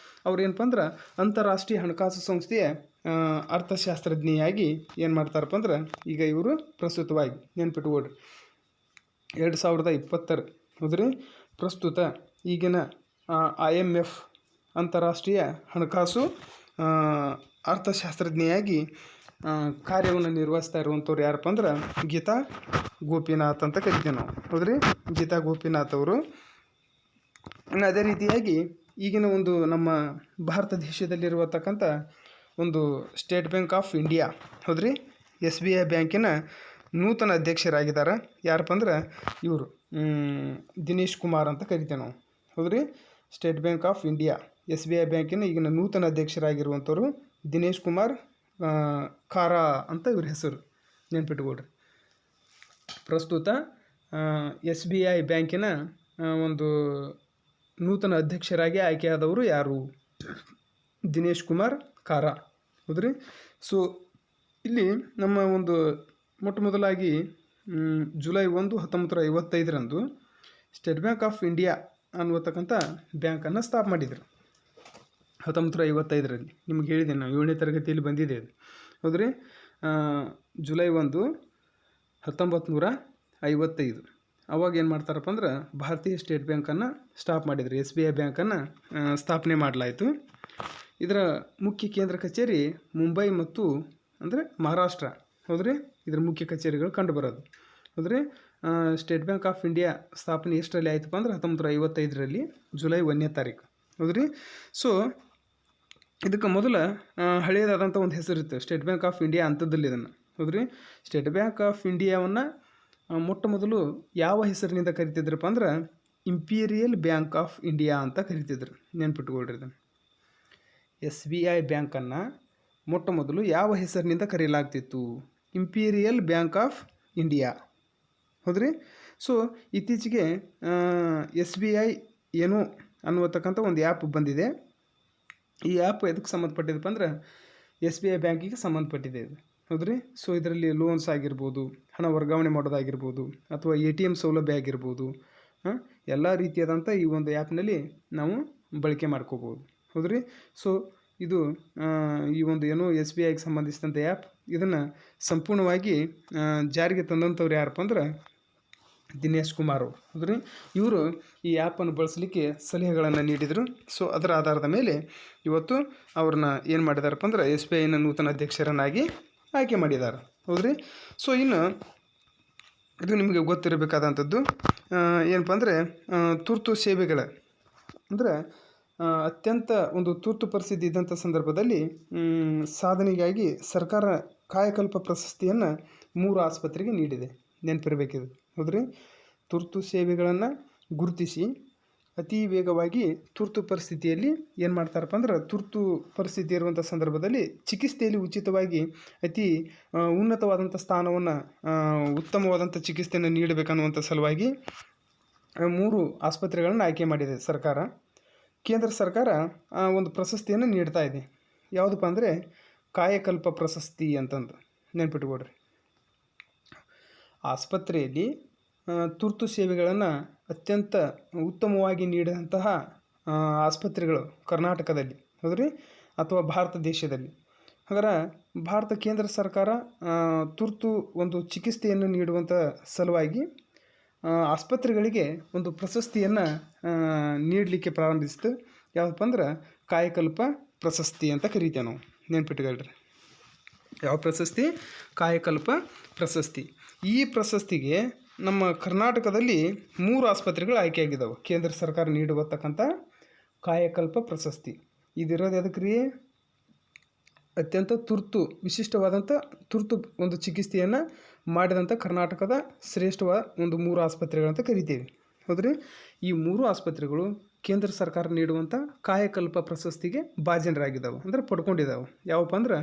ಅವ್ರು ಏನಪ್ಪ ಅಂದ್ರೆ ಅಂತಾರಾಷ್ಟ್ರೀಯ ಹಣಕಾಸು ಸಂಸ್ಥೆಯ ಅರ್ಥಶಾಸ್ತ್ರಜ್ಞೆಯಾಗಿ ಏನು ಮಾಡ್ತಾರಪ್ಪ ಅಂದ್ರೆ ಈಗ ಇವರು ಪ್ರಸ್ತುತವಾಗಿ ನೆನ್ಪಿಟ್ಕೊಡ್ರಿ 2020 ಹೌದ್ರಿ, ಪ್ರಸ್ತುತ ಈಗಿನ IMF ಅಂತಾರಾಷ್ಟ್ರೀಯ ಹಣಕಾಸು ಅರ್ಥಶಾಸ್ತ್ರಜ್ಞೆಯಾಗಿ ಕಾರ್ಯವನ್ನು ನಿರ್ವಹಿಸ್ತಾ ಇರುವಂಥವ್ರು ಯಾರಪ್ಪ ಅಂದ್ರೆ ಗೀತಾ ಗೋಪಿನಾಥ್ ಅಂತ ಕರಿತೀವಿ ನಾವು. ಹೌದ್ರಿ, ಗೀತಾ ಗೋಪಿನಾಥ್ ಅವರು. ಇನ್ನು ಅದೇ ರೀತಿಯಾಗಿ ಈಗಿನ ಒಂದು ನಮ್ಮ ಭಾರತ ದೇಶದಲ್ಲಿರುವತಕ್ಕಂಥ ಒಂದು ಸ್ಟೇಟ್ ಬ್ಯಾಂಕ್ ಆಫ್ ಇಂಡಿಯಾ ಹೌದ್ರಿ SBI ಬ್ಯಾಂಕಿನ ನೂತನ ಅಧ್ಯಕ್ಷರಾಗಿದ್ದಾರೆ. ಯಾರಪ್ಪ ಅಂದ್ರೆ ಇವರು ದಿನೇಶ್ ಕುಮಾರ್ ಅಂತ ಕರಿತೇವೆ ನಾವು. ಹೌದ್ರಿ, state Bank of India SBI ಬ್ಯಾಂಕಿನ ಈಗಿನ ನೂತನ ಅಧ್ಯಕ್ಷರಾಗಿರುವಂಥವ್ರು ದಿನೇಶ್ ಕುಮಾರ್ ಖಾರಾ ಅಂತ ಇವ್ರ ಹೆಸರು. ನೆನ್ಪಿಟ್ಕೊಳ್ರಿ. ಪ್ರಸ್ತುತ SBI ಬ್ಯಾಂಕಿನ ಒಂದು ನೂತನ ಅಧ್ಯಕ್ಷರಾಗಿ ಆಯ್ಕೆಯಾದವರು ಯಾರು? ದಿನೇಶ್ ಕುಮಾರ್ ಖಾರಾ. ಹೌದ್ರಿ, ಸೊ ಇಲ್ಲಿ ನಮ್ಮ ಒಂದು ಮೊಟ್ಟ ಮೊದಲಾಗಿ ಜುಲೈ 1, 1955ರಂದು ಸ್ಟೇಟ್ ಬ್ಯಾಂಕ್ ಆಫ್ ಇಂಡಿಯಾ ಅನ್ನುವತಕ್ಕಂಥ ಬ್ಯಾಂಕನ್ನು ಸ್ಥಾಪನೆ ಮಾಡಿದರು. 1955ರಲ್ಲಿ ನಿಮ್ಗೆ ಹೇಳಿದ್ದೇನೆ ನಾವು 7ನೇ ತರಗತಿಯಲ್ಲಿ ಬಂದಿದೆ ಅದು. ಹೌದ್ರಿ, ಜುಲೈ 1, 1955 ಅವಾಗ ಏನು ಮಾಡ್ತಾರಪ್ಪ ಅಂದ್ರೆ ಭಾರತೀಯ ಸ್ಟೇಟ್ ಬ್ಯಾಂಕನ್ನು ಸ್ಟಾಪ್ ಮಾಡಿದರು. SBI ಬ್ಯಾಂಕನ್ನು ಸ್ಥಾಪನೆ ಮಾಡಲಾಯಿತು. ಇದರ ಮುಖ್ಯ ಕೇಂದ್ರ ಕಚೇರಿ ಮುಂಬೈ ಮತ್ತು ಅಂದರೆ ಮಹಾರಾಷ್ಟ್ರ. ಹೌದ್ರಿ, ಇದರ ಮುಖ್ಯ ಕಚೇರಿಗಳು ಕಂಡುಬರೋದು. ಹೌದ್ರಿ, ಸ್ಟೇಟ್ ಬ್ಯಾಂಕ್ ಆಫ್ ಇಂಡಿಯಾ ಸ್ಥಾಪನೆ ಎಷ್ಟರಲ್ಲಿ ಆಯ್ತಪ್ಪ ಅಂದ್ರೆ 1955ರಲ್ಲಿ ಜುಲೈ 1ನೇ ತಾರೀಕು. ಹೌದ್ರಿ, ಸೊ ಇದಕ್ಕೆ ಮೊದಲ ಹಳೆಯದಾದಂಥ ಒಂದು ಹೆಸರಿತ್ತು ಸ್ಟೇಟ್ ಬ್ಯಾಂಕ್ ಆಫ್ ಇಂಡಿಯಾ ಅಂಥದ್ದಲ್ಲಿ ಇದನ್ನು. ಹೌದ್ರಿ, ಸ್ಟೇಟ್ ಬ್ಯಾಂಕ್ ಆಫ್ ಇಂಡಿಯಾವನ್ನು ಮೊಟ್ಟ ಮೊದಲು ಯಾವ ಹೆಸರಿನಿಂದ ಕರಿತಿದ್ರಪ್ಪ ಅಂದ್ರೆ ಇಂಪೀರಿಯಲ್ ಬ್ಯಾಂಕ್ ಆಫ್ ಇಂಡಿಯಾ ಅಂತ ಕರಿತಿದ್ರು. ನೆನ್ಪಿಟ್ಕೊಳ್ರಿ ಇದನ್ನು. SBI ಬ್ಯಾಂಕನ್ನು ಮೊಟ್ಟ ಮೊದಲು ಯಾವ ಹೆಸರಿನಿಂದ ಕರೆಯಲಾಗ್ತಿತ್ತು? Imperial Bank of India. ಹೌದ್ರಿ, ಸೊ ಇತ್ತೀಚೆಗೆ SBI ಏನೋ ಅನ್ನುವತಕ್ಕಂಥ ಒಂದು ಆ್ಯಪ್ ಬಂದಿದೆ. ಈ ಆ್ಯಪ್ ಎದಕ್ಕೆ ಸಂಬಂಧಪಟ್ಟಿದಪ್ಪ ಅಂದ್ರೆ SBI ಬ್ಯಾಂಕಿಗೆ ಸಂಬಂಧಪಟ್ಟಿದೆ ಇದು. ಹೌದ್ರಿ, ಸೊ ಇದರಲ್ಲಿ ಲೋನ್ಸ್ ಆಗಿರ್ಬೋದು, ಹಣ ವರ್ಗಾವಣೆ ಮಾಡೋದಾಗಿರ್ಬೋದು, ಅಥವಾ ATM ಸೌಲಭ್ಯ ಆಗಿರ್ಬೋದು, ಎಲ್ಲ ರೀತಿಯಾದಂಥ ಈ ಒಂದು ಆ್ಯಪ್ನಲ್ಲಿ ನಾವು ಬಳಕೆ ಮಾಡ್ಕೋಬೋದು. ಹೌದ್ರಿ, ಸೊ ಇದು ಈ ಒಂದು ಏನೋ SBIಗೆ ಸಂಬಂಧಿಸಿದಂಥ ಆ್ಯಪ್. ಇದನ್ನು ಸಂಪೂರ್ಣವಾಗಿ ಜಾರಿಗೆ ತಂದಂಥವ್ರು ಯಾರಪ್ಪ ಅಂದ್ರೆ ದಿನೇಶ್ ಕುಮಾರ್ ಅವರು ಹೌದ್ರಿ. ಇವರು ಈ ಆ್ಯಪನ್ನು ಬಳಸಲಿಕ್ಕೆ ಸಲಹೆಗಳನ್ನು ನೀಡಿದರು. ಸೊ ಅದರ ಆಧಾರದ ಮೇಲೆ ಇವತ್ತು ಅವ್ರನ್ನ ಏನು ಮಾಡಿದಾರಪ್ಪ ಅಂದ್ರೆ SBIನ ನೂತನ ಅಧ್ಯಕ್ಷರನ್ನಾಗಿ ಆಯ್ಕೆ ಮಾಡಿದ್ದಾರೆ ಹೌದ್ರಿ. ಸೊ ಇನ್ನು ಇದು ನಿಮಗೆ ಗೊತ್ತಿರಬೇಕಾದಂಥದ್ದು ಏನಪ್ಪ ಅಂದರೆ ತುರ್ತು ಸೇವೆಗಳ ಅಂದರೆ ಅತ್ಯಂತ ಒಂದು ತುರ್ತು ಪರಿಸ್ಥಿತಿ ಇದ್ದಂಥ ಸಂದರ್ಭದಲ್ಲಿ ಸಾಧನೆಗಾಗಿ ಸರ್ಕಾರ ಕಾಯಕಲ್ಪ ಪ್ರಶಸ್ತಿಯನ್ನು 3 ಆಸ್ಪತ್ರೆಗೆ ನೀಡಿದೆ. ನೆನಪಿರಬೇಕಿದು ಹೌದ್ರಿ. ತುರ್ತು ಸೇವೆಗಳನ್ನು ಗುರುತಿಸಿ ಅತಿ ವೇಗವಾಗಿ ತುರ್ತು ಪರಿಸ್ಥಿತಿಯಲ್ಲಿ ಏನು ಮಾಡ್ತಾರಪ್ಪ ಅಂದ್ರೆ ತುರ್ತು ಪರಿಸ್ಥಿತಿ ಇರುವಂಥ ಸಂದರ್ಭದಲ್ಲಿ ಚಿಕಿತ್ಸೆಯಲ್ಲಿ ಉಚಿತವಾಗಿ ಅತಿ ಉನ್ನತವಾದಂಥ ಸ್ಥಾನವನ್ನು ಉತ್ತಮವಾದಂಥ ಚಿಕಿತ್ಸೆಯನ್ನು ನೀಡಬೇಕನ್ನುವಂಥ ಸಲುವಾಗಿ 3 ಆಸ್ಪತ್ರೆಗಳನ್ನು ಆಯ್ಕೆ ಮಾಡಿದೆ ಸರ್ಕಾರ. ಕೇಂದ್ರ ಸರ್ಕಾರ ಒಂದು ಪ್ರಶಸ್ತಿಯನ್ನು ನೀಡ್ತಾ ಇದೆ. ಯಾವುದಪ್ಪ ಅಂದರೆ ಕಾಯಕಲ್ಪ ಪ್ರಶಸ್ತಿ ಅಂತಂದು ನೆನ್ಪಿಟ್ಕೊಡ್ರಿ. ಆಸ್ಪತ್ರೆಯಲ್ಲಿ ತುರ್ತು ಸೇವೆಗಳನ್ನು ಅತ್ಯಂತ ಉತ್ತಮವಾಗಿ ನೀಡಿದಂತಹ ಆಸ್ಪತ್ರೆಗಳು ಕರ್ನಾಟಕದಲ್ಲಿ ಹೌದ್ರಿ ಅಥವಾ ಭಾರತ ದೇಶದಲ್ಲಿ. ಹಾಗಾದ್ರೆ ಭಾರತ ಕೇಂದ್ರ ಸರ್ಕಾರ ತುರ್ತು ಒಂದು ಚಿಕಿತ್ಸೆಯನ್ನು ನೀಡುವಂಥ ಸಲುವಾಗಿ ಆಸ್ಪತ್ರೆಗಳಿಗೆ ಒಂದು ಪ್ರಶಸ್ತಿಯನ್ನು ನೀಡಲಿಕ್ಕೆ ಪ್ರಾರಂಭಿಸಿತು. ಯಾವುದಪ್ಪ ಅಂದ್ರೆ ಕಾಯಕಲ್ಪ ಪ್ರಶಸ್ತಿ ಅಂತ ಕರಿತೇವೆ ನಾವು. ನೆನ್ಪಿಟ್ಕೊಳ್ರಿ. ಯಾವ ಪ್ರಶಸ್ತಿ? ಕಾಯಕಲ್ಪ ಪ್ರಶಸ್ತಿ. ಈ ಪ್ರಶಸ್ತಿಗೆ ನಮ್ಮ ಕರ್ನಾಟಕದಲ್ಲಿ 3 ಆಸ್ಪತ್ರೆಗಳು ಆಯ್ಕೆಯಾಗಿದ್ದಾವೆ ಕೇಂದ್ರ ಸರ್ಕಾರ ನೀಡುವತಕ್ಕಂಥ ಕಾಯಕಲ್ಪ ಪ್ರಶಸ್ತಿ. ಇದಿರೋದು ಎದಕ್ಕೆ? ಅತ್ಯಂತ ತುರ್ತು ವಿಶಿಷ್ಟವಾದಂಥ ತುರ್ತು ಒಂದು ಚಿಕಿತ್ಸೆಯನ್ನು ಮಾಡಿದಂಥ ಕರ್ನಾಟಕದ ಶ್ರೇಷ್ಠವಾದ ಒಂದು 3 ಆಸ್ಪತ್ರೆಗಳಂತ ಕರಿತೀವಿ ಹೌದ್ರಿ. ಈ 3 ಆಸ್ಪತ್ರೆಗಳು ಕೇಂದ್ರ ಸರ್ಕಾರ ನೀಡುವಂಥ ಕಾಯಕಲ್ಪ ಪ್ರಶಸ್ತಿಗೆ ಭಾಜನರಾಗಿದ್ದಾವೆ ಅಂದರೆ ಪಡ್ಕೊಂಡಿದ್ದಾವೆ. ಯಾವಪ್ಪ ಅಂದ್ರೆ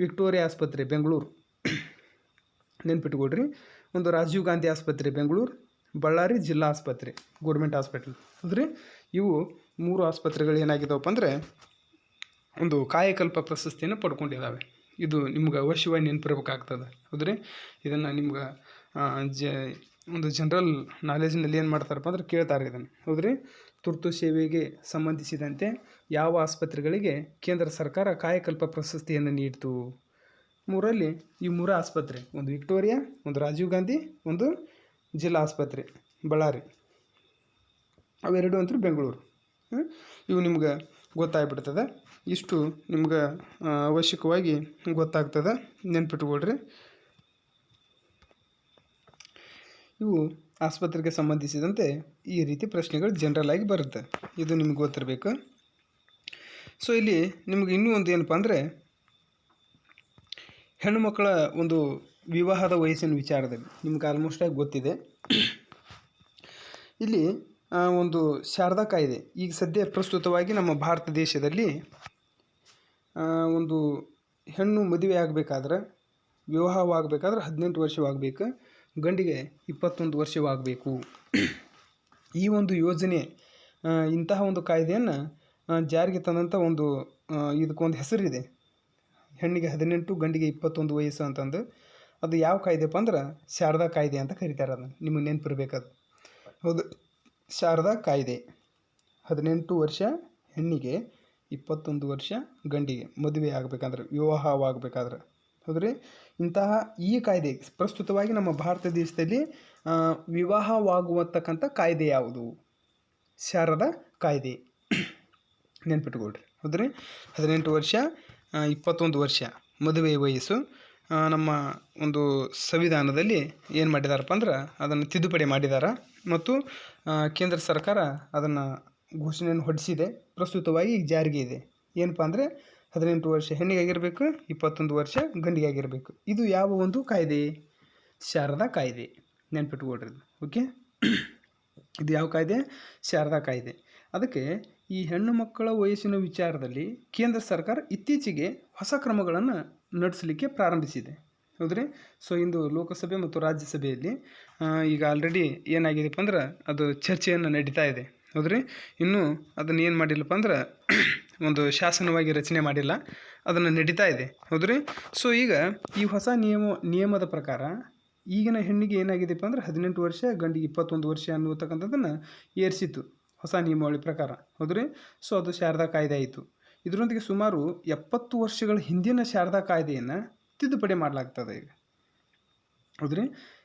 ವಿಕ್ಟೋರಿಯಾ ಆಸ್ಪತ್ರೆ ಬೆಂಗಳೂರು ನೆನ್ಪಿಟ್ಕೊಡ್ರಿ, ಒಂದು ರಾಜೀವ್ ಗಾಂಧಿ ಆಸ್ಪತ್ರೆ ಬೆಂಗಳೂರು, ಬಳ್ಳಾರಿ ಜಿಲ್ಲಾ ಆಸ್ಪತ್ರೆ ಗೌರ್ಮೆಂಟ್ ಹಾಸ್ಪಿಟಲ್ ಹೌದ್ರಿ. ಇವು 3 ಆಸ್ಪತ್ರೆಗಳು ಏನಾಗಿದ್ದಾವಪ್ಪ ಅಂದರೆ ಒಂದು ಕಾಯಕಲ್ಪ ಪ್ರಶಸ್ತಿಯನ್ನು ಪಡ್ಕೊಂಡಿದ್ದಾವೆ. ಇದು ನಿಮ್ಗೆ ಅವಶ್ಯವಾಗಿ ನೆನಪಿರ್ಬೇಕಾಗ್ತದೆ ಹೌದ್ರಿ. ಇದನ್ನು ನಿಮ್ಗೆ ಒಂದು ಜನರಲ್ ನಾಲೆಜ್ನಲ್ಲಿ ಏನು ಮಾಡ್ತಾರಪ್ಪ ಅಂದ್ರೆ ಕೇಳ್ತಾರೆ ಇದನ್ನು ಹೌದ್ರಿ. ತುರ್ತು ಸೇವೆಗೆ ಸಂಬಂಧಿಸಿದಂತೆ ಯಾವ ಆಸ್ಪತ್ರೆಗಳಿಗೆ ಕೇಂದ್ರ ಸರ್ಕಾರ ಕಾಯಕಲ್ಪ ಪ್ರಶಸ್ತಿಯನ್ನು ನೀಡಿತು? 3ರಲ್ಲಿ ಈ 3 ಆಸ್ಪತ್ರೆ, ಒಂದು ವಿಕ್ಟೋರಿಯಾ, ಒಂದು ರಾಜೀವ್ ಗಾಂಧಿ, ಒಂದು ಜಿಲ್ಲಾ ಆಸ್ಪತ್ರೆ ಬಳ್ಳಾರಿ, ಅವೆರಡು ಅಂತೂ ಬೆಂಗಳೂರು. ಇವು ನಿಮ್ಗೆ ಗೊತ್ತಾಗ್ಬಿಡ್ತದೆ. ಇಷ್ಟು ನಿಮ್ಗೆ ಅವಶ್ಯಕವಾಗಿ ಗೊತ್ತಾಗ್ತದೆ, ನೆನ್ಪಿಟ್ಕೊಳ್ರಿ. ಇವು ಆಸ್ಪತ್ರೆಗೆ ಸಂಬಂಧಿಸಿದಂತೆ ಈ ರೀತಿ ಪ್ರಶ್ನೆಗಳು ಜನರಲ್ ಆಗಿ ಬರುತ್ತೆ. ಇದು ನಿಮ್ಗೆ ಗೊತ್ತಿರಬೇಕು. ಸೊ ಇಲ್ಲಿ ನಿಮ್ಗೆ ಇನ್ನೂ ಒಂದು ಏನಪ್ಪ ಅಂದರೆ ಹೆಣ್ಣುಮಕ್ಕಳ ಒಂದು ವಿವಾಹದ ವಯಸ್ಸಿನ ವಿಚಾರದಲ್ಲಿ ನಿಮ್ಗೆ ಆಲ್ಮೋಸ್ಟ್ ಆಗಿ ಗೊತ್ತಿದೆ. ಇಲ್ಲಿ ಒಂದು ಶಾರದಾ ಕಾಯ್ದೆ ಈಗ ಸದ್ಯ ಪ್ರಸ್ತುತವಾಗಿ ನಮ್ಮ ಭಾರತ ದೇಶದಲ್ಲಿ ಒಂದು ಹೆಣ್ಣು ಮದುವೆ ಆಗಬೇಕಾದ್ರೆ ವಿವಾಹವಾಗಬೇಕಾದ್ರೆ 18 ವರ್ಷವಾಗಬೇಕು, ಗಂಡಿಗೆ 21 ವರ್ಷವಾಗಬೇಕು. ಈ ಒಂದು ಯೋಜನೆ ಇಂತಹ ಒಂದು ಕಾಯ್ದೆಯನ್ನು ಜಾರಿಗೆ ತಂದಂಥ ಒಂದು ಇದಕ್ಕೊಂದು ಹೆಸರಿದೆ. ಹೆಣ್ಣಿಗೆ 18 ಗಂಡಿಗೆ 21 ವಯಸ್ಸು ಅಂತಂದು. ಅದು ಯಾವ ಕಾಯ್ದೆಪ್ಪ ಅಂದ್ರೆ ಶಾರದಾ ಕಾಯ್ದೆ ಅಂತ ಕರೀತಾರೆ. ಅದನ್ನು ನಿಮಗೆ ನೆನಪಿರ್ಬೇಕದು ಹೌದು. ಶಾರದಾ ಕಾಯ್ದೆ 18 ವರ್ಷ ಹೆಣ್ಣಿಗೆ 21 ವರ್ಷ ಗಂಡಿಗೆ ಮದುವೆ ಆಗಬೇಕಂದ್ರೆ ವಿವಾಹವಾಗಬೇಕಾದ್ರೆ ಹೌದ್ರಿ. ಇಂತಹ ಈ ಕಾಯ್ದೆ ಪ್ರಸ್ತುತವಾಗಿ ನಮ್ಮ ಭಾರತ ದೇಶದಲ್ಲಿ ವಿವಾಹವಾಗುವತಕ್ಕಂಥ ಕಾಯ್ದೆ ಯಾವುದು? ಶಾರದಾ ಕಾಯ್ದೆ. ನೆನ್ಪಿಟ್ಕೊಳ್ರಿ ಹೌದ್ರಿ. 18 ವರ್ಷ 21 ವರ್ಷ ಮದುವೆ ವಯಸ್ಸು ನಮ್ಮ ಒಂದು ಸಂವಿಧಾನದಲ್ಲಿ ಏನು ಮಾಡಿದಾರಪ್ಪ ಅಂದ್ರೆ ಅದನ್ನು ತಿದ್ದುಪಡಿ ಮಾಡಿದ್ದಾರೆ ಮತ್ತು ಕೇಂದ್ರ ಸರ್ಕಾರ ಅದನ್ನು ಘೋಷಣೆಯನ್ನು ಹೊರಡಿಸಿದೆ. ಪ್ರಸ್ತುತವಾಗಿ ಈಗ ಜಾರಿಗೆ ಇದೆ. ಏನಪ್ಪ ಅಂದರೆ 18 ವರ್ಷ ಹೆಣ್ಣಿಗಾಗಿರಬೇಕು, 21 ವರ್ಷ ಗಂಡಿಗಾಗಿರಬೇಕು. ಇದು ಯಾವ ಒಂದು ಕಾಯ್ದೆ? ಶಾರದಾ ಕಾಯ್ದೆ. ನೆನ್ಪಿಟ್ಕೊಳ್ರಿ. ಓಕೆ, ಇದು ಯಾವ ಕಾಯ್ದೆ? ಶಾರದಾ ಕಾಯ್ದೆ. ಅದಕ್ಕೆ ಈ ಹೆಣ್ಣು ಮಕ್ಕಳ ವಯಸ್ಸಿನ ವಿಚಾರದಲ್ಲಿ ಕೇಂದ್ರ ಸರ್ಕಾರ ಇತ್ತೀಚೆಗೆ ಹೊಸ ಕ್ರಮಗಳನ್ನು ನಡೆಸಲಿಕ್ಕೆ ಪ್ರಾರಂಭಿಸಿದೆ ಹೌದ್ರಿ. ಸೊ ಇಂದು ಲೋಕಸಭೆ ಮತ್ತು ರಾಜ್ಯಸಭೆಯಲ್ಲಿ ಈಗ ಆಲ್ರೆಡಿ ಏನಾಗಿದೆಪ್ಪ ಅಂದ್ರೆ ಅದು ಚರ್ಚೆಯನ್ನು ನಡೀತಾ ಇದೆ ಹೌದ್ರಿ. ಇನ್ನೂ ಅದನ್ನು ಏನು ಮಾಡಿಲ್ಲಪ್ಪ ಅಂದ್ರೆ ಒಂದು ಶಾಸನವಾಗಿ ರಚನೆ ಮಾಡಿಲ್ಲ, ಅದನ್ನು ನಡೀತಾ ಇದೆ ಹೌದ್ರಿ. ಸೊ ಈಗ ಈ ಹೊಸ ನಿಯಮದ ಪ್ರಕಾರ ಈಗಿನ ಹೆಣ್ಣಿಗೆ ಏನಾಗಿದೆಪ್ಪ ಅಂದ್ರೆ 18 ವರ್ಷ ಗಂಡಿಗೆ 21 ವರ್ಷ ಅನ್ನುವತಕ್ಕಂಥದ್ದನ್ನು ಏರಿಸಿತ್ತು ಹೊಸ ನಿಯಮಾವಳಿ ಪ್ರಕಾರ ಹೌದ್ರಿ. ಸೊ ಅದು ಶಾರದಾ ಕಾಯ್ದೆ ಆಯಿತು. ಇದರೊಂದಿಗೆ ಸುಮಾರು 70 ವರ್ಷಗಳ ಹಿಂದಿನ ಶಾರದಾ ಕಾಯ್ದೆಯನ್ನು ತಿದ್ದುಪಡಿ ಮಾಡಲಾಗ್ತದೆ ಈಗ ಹೌದ್ರಿ.